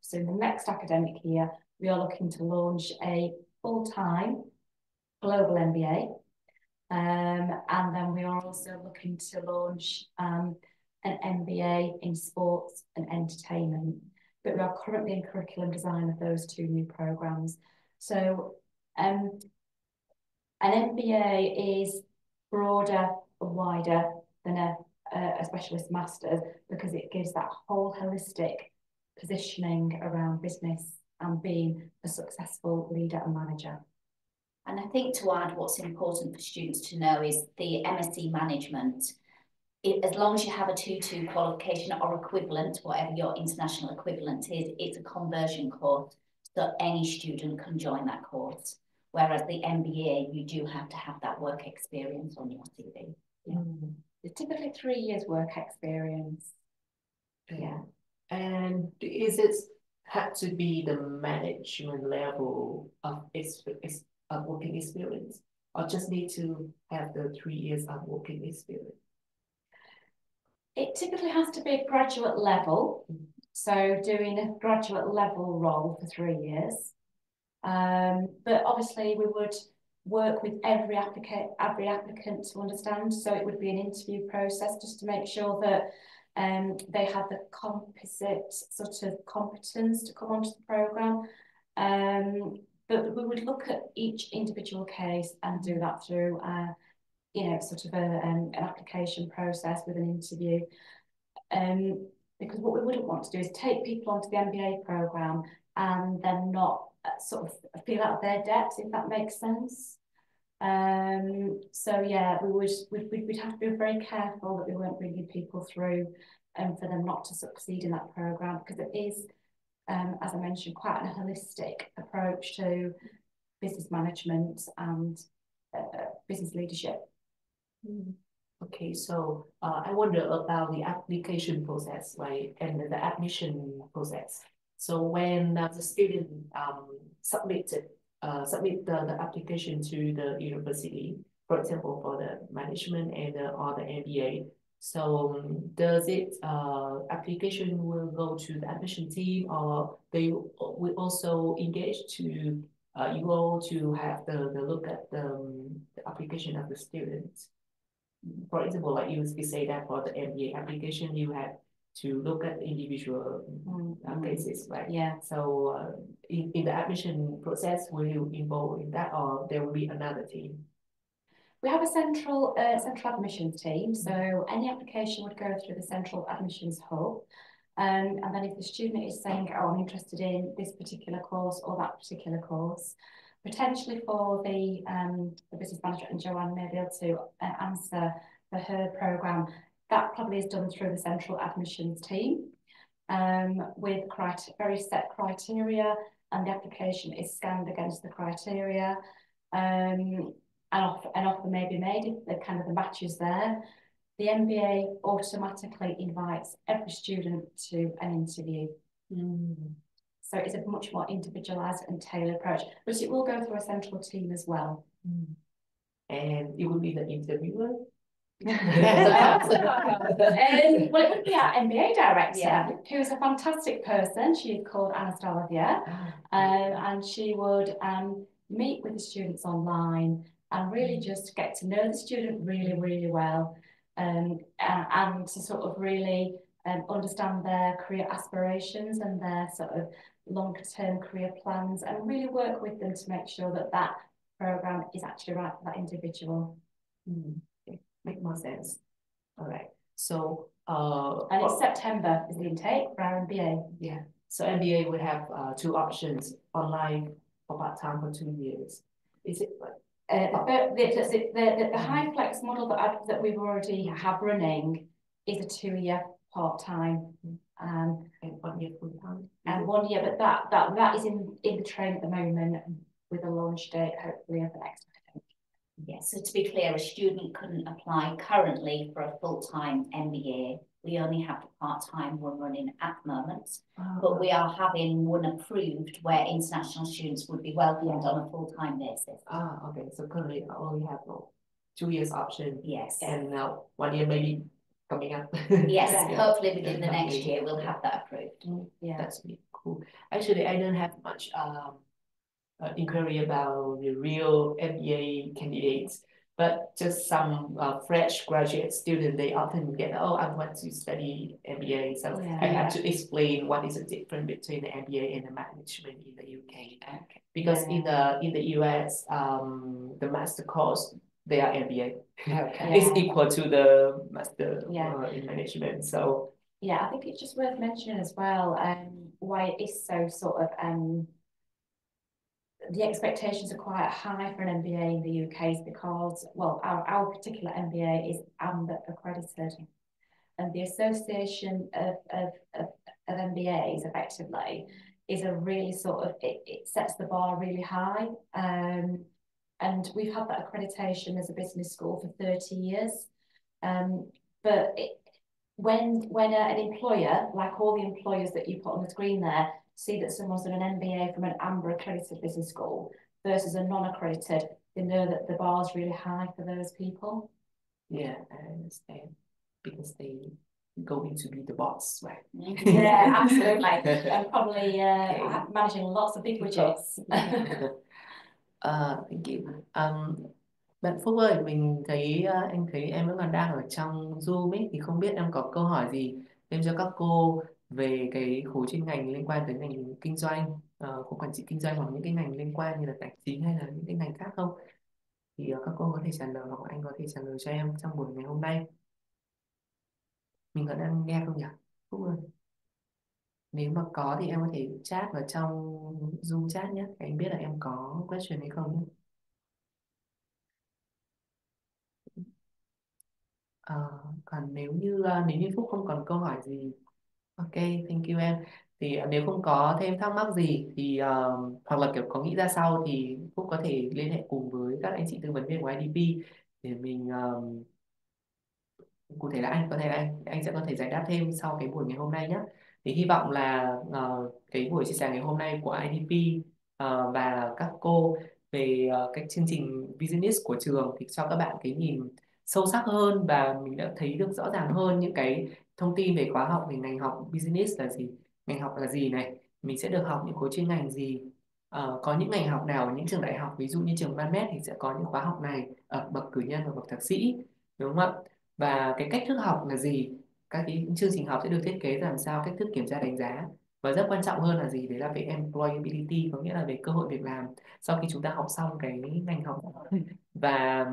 so in the next academic year, we are looking to launch a full-time global MBA. And then we are also looking to launch an MBA in sports and entertainment. But we are currently in curriculum design of those 2 new programmes. So an MBA is broader and wider than a specialist master's, because it gives that whole holistic positioning around business and being a successful leader and manager. And I think to add, what's important for students to know is the MSc management. As long as you have a 2-2 qualification or equivalent, whatever your international equivalent is, it's a conversion course, so any student can join that course. Whereas the MBA, you do have to have that work experience on your CV. Yeah. It's typically 3 years work experience. Yeah. And is it had to be the management level of working experience, or just need to have the 3 years of working experience? It typically has to be a graduate level. So doing a graduate level role for 3 years. But obviously we would work with every applicant to understand. So it would be an interview process just to make sure that they have the composite sort of competence to come onto the programme. But we would look at each individual case and do that through sort of an application process with an interview. Because what we wouldn't want to do is take people onto the MBA programme and then not sort of feel out of their depth, if that makes sense. So yeah, we'd have to be very careful that we weren't bringing people through and for them not to succeed in that programme, because it is, as I mentioned, quite a holistic approach to business management and business leadership. Okay, so I wonder about the application process, right, and the admission process. So when the student submit the application to the university, for example, for the management and or the MBA, so does it application will go to the admission team, or they will also engage to you all to have the look at the application of the students? For example, like you say that for the MBA application, you have to look at individual cases, right? Yeah. So in the admission process, will you involve in that, or there will be another team? We have a central admissions team, so any application would go through the central admissions hub. And then if the student is saying, oh, I'm interested in this particular course or that particular course, potentially for the business manager, and Joanne may be able to answer for her programme, that probably is done through the central admissions team with very set criteria, and the application is scanned against the criteria. An offer may be made if the match is there. The MBA automatically invites every student to an interview. So it's a much more individualised and tailored approach, but it will go through a central team as well. And it will be the interviewer? Well, it would be our MBA director, who's a fantastic person. She is called Anastasia, and she would meet with the students online and really just get to know the student really, really well, and to sort of really understand their career aspirations and their sort of longer-term career plans, and really work with them to make sure that that programme is actually right for that individual. Make more sense. All right. So and it's September is the intake for our MBA. Yeah. So MBA will have two options: online or part-time for 2 years. Is it like the high flex model that we've already have running is a 2-year part-time and 1 year full-time? And 1 year, but that is in the train at the moment with a launch date hopefully of the next. Yes, so to be clear, a student couldn't apply currently for a full-time MBA. We only have the part-time one running at the moment, but we are having one approved where international students would be welcomed on a full-time basis. Okay. So currently I only have 2 years option. Yes. And now 1 year maybe coming up. Yes, hopefully within the next year we'll have that approved. Yeah, that's really cool. Actually, I don't have much inquiry about the real MBA candidates, but just some fresh graduate students, they often get, oh, I want to study MBA. So I have to explain what is the difference between the MBA and the management in the UK. Because in the US, the master course, they are MBA. It's equal to the master in management. So yeah, I think it's just worth mentioning as well why it is so sort of the expectations are quite high for an MBA in the UK, is because, well, our particular MBA is AMBER accredited, and the association of MBAs effectively is a really sort of, it sets the bar really high, and we've had that accreditation as a business school for 30 years, but when an employer, like all the employers that you put on the screen there, see that someone's done an MBA from an AMBER accredited business school versus a non-accredited, they know that the bar's really high for those people. Yeah, I understand, because they going to be the boss, right? Yeah, absolutely. And probably managing lots of big widgets. Thank you. Bạn Phúc ơi, mình thấy anh thấy em vẫn còn đang ở trong Zoom ấy, thì không biết em có câu hỏi gì thêm cho các cô về cái khối chuyên ngành liên quan tới ngành kinh doanh, khối quản trị kinh doanh, hoặc những cái ngành liên quan như là tài chính hay là những cái ngành khác không? thì các cô có thể trả lời hoặc anh có thể trả lời cho em trong buổi ngày hôm nay. Mình vẫn đang nghe không nhỉ? Phúc ơi. Nếu mà có thì em có thể chat vào trong Zoom chat nhé. Để anh biết là em có question hay không nhé. Còn nếu như Phúc không còn câu hỏi gì, ok, thank you em. Thì nếu không có thêm thắc mắc gì thì hoặc là kiểu có nghĩ ra sau thì Phúc có thể liên hệ cùng với các anh chị tư vấn viên của IDP để mình cụ thể là anh có thể anh sẽ có thể giải đáp thêm sau cái buổi ngày hôm nay nhé. Thì hy vọng là cái buổi chia sẻ ngày hôm nay của IDP và các cô về cái chương trình business của trường thì cho các bạn cái nhìn sâu sắc hơn, và mình đã thấy được rõ ràng hơn những cái thông tin về khóa học, về ngành học business là gì, ngành học là gì này, mình sẽ được học những khối chuyên ngành gì. Có những ngành học nào ở những trường đại học, ví dụ như trường Văn Met thì sẽ có những khóa học này ở bậc cử nhân và bậc thạc sĩ, đúng không ạ? Và cái cách thức học là gì, các cái chương trình học sẽ được thiết kế làm sao, cách thức kiểm tra đánh giá, và rất quan trọng hơn là gì, đấy là về employability, có nghĩa là về cơ hội việc làm sau khi chúng ta học xong cái ngành học đó. Và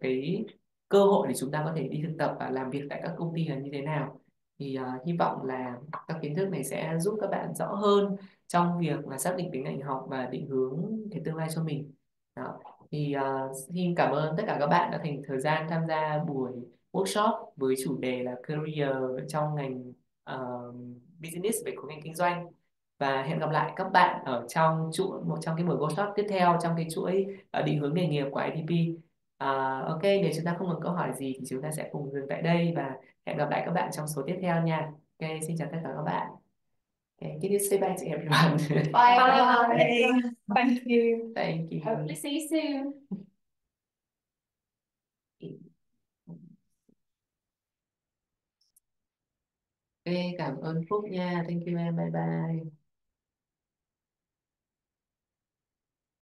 cái cơ hội để chúng ta có thể đi thực tập và làm việc tại các công ty là như thế nào. Thì hy vọng là các kiến thức này sẽ giúp các bạn rõ hơn trong việc là xác định cái ngành học và định hướng cái tương lai cho mình. Đó. Thì xin cảm ơn tất cả các bạn đã dành thời gian tham gia buổi workshop với chủ đề là career trong ngành business, về của ngành kinh doanh, và hẹn gặp lại các bạn ở trong một trong cái buổi workshop tiếp theo trong cái chuỗi định hướng nghề nghiệp của IDP. Ok, nếu chúng ta không có câu hỏi gì thì chúng ta sẽ cùng dừng tại đây và hẹn gặp lại các bạn trong số tiếp theo nha. Ok, xin chào tất cả các bạn. Okay, can you say bye to everyone? Bye. Bye. Thank you. Thank you. Hopefully see you soon. Ok, cảm ơn Phúc nha. Thank you em. Bye bye.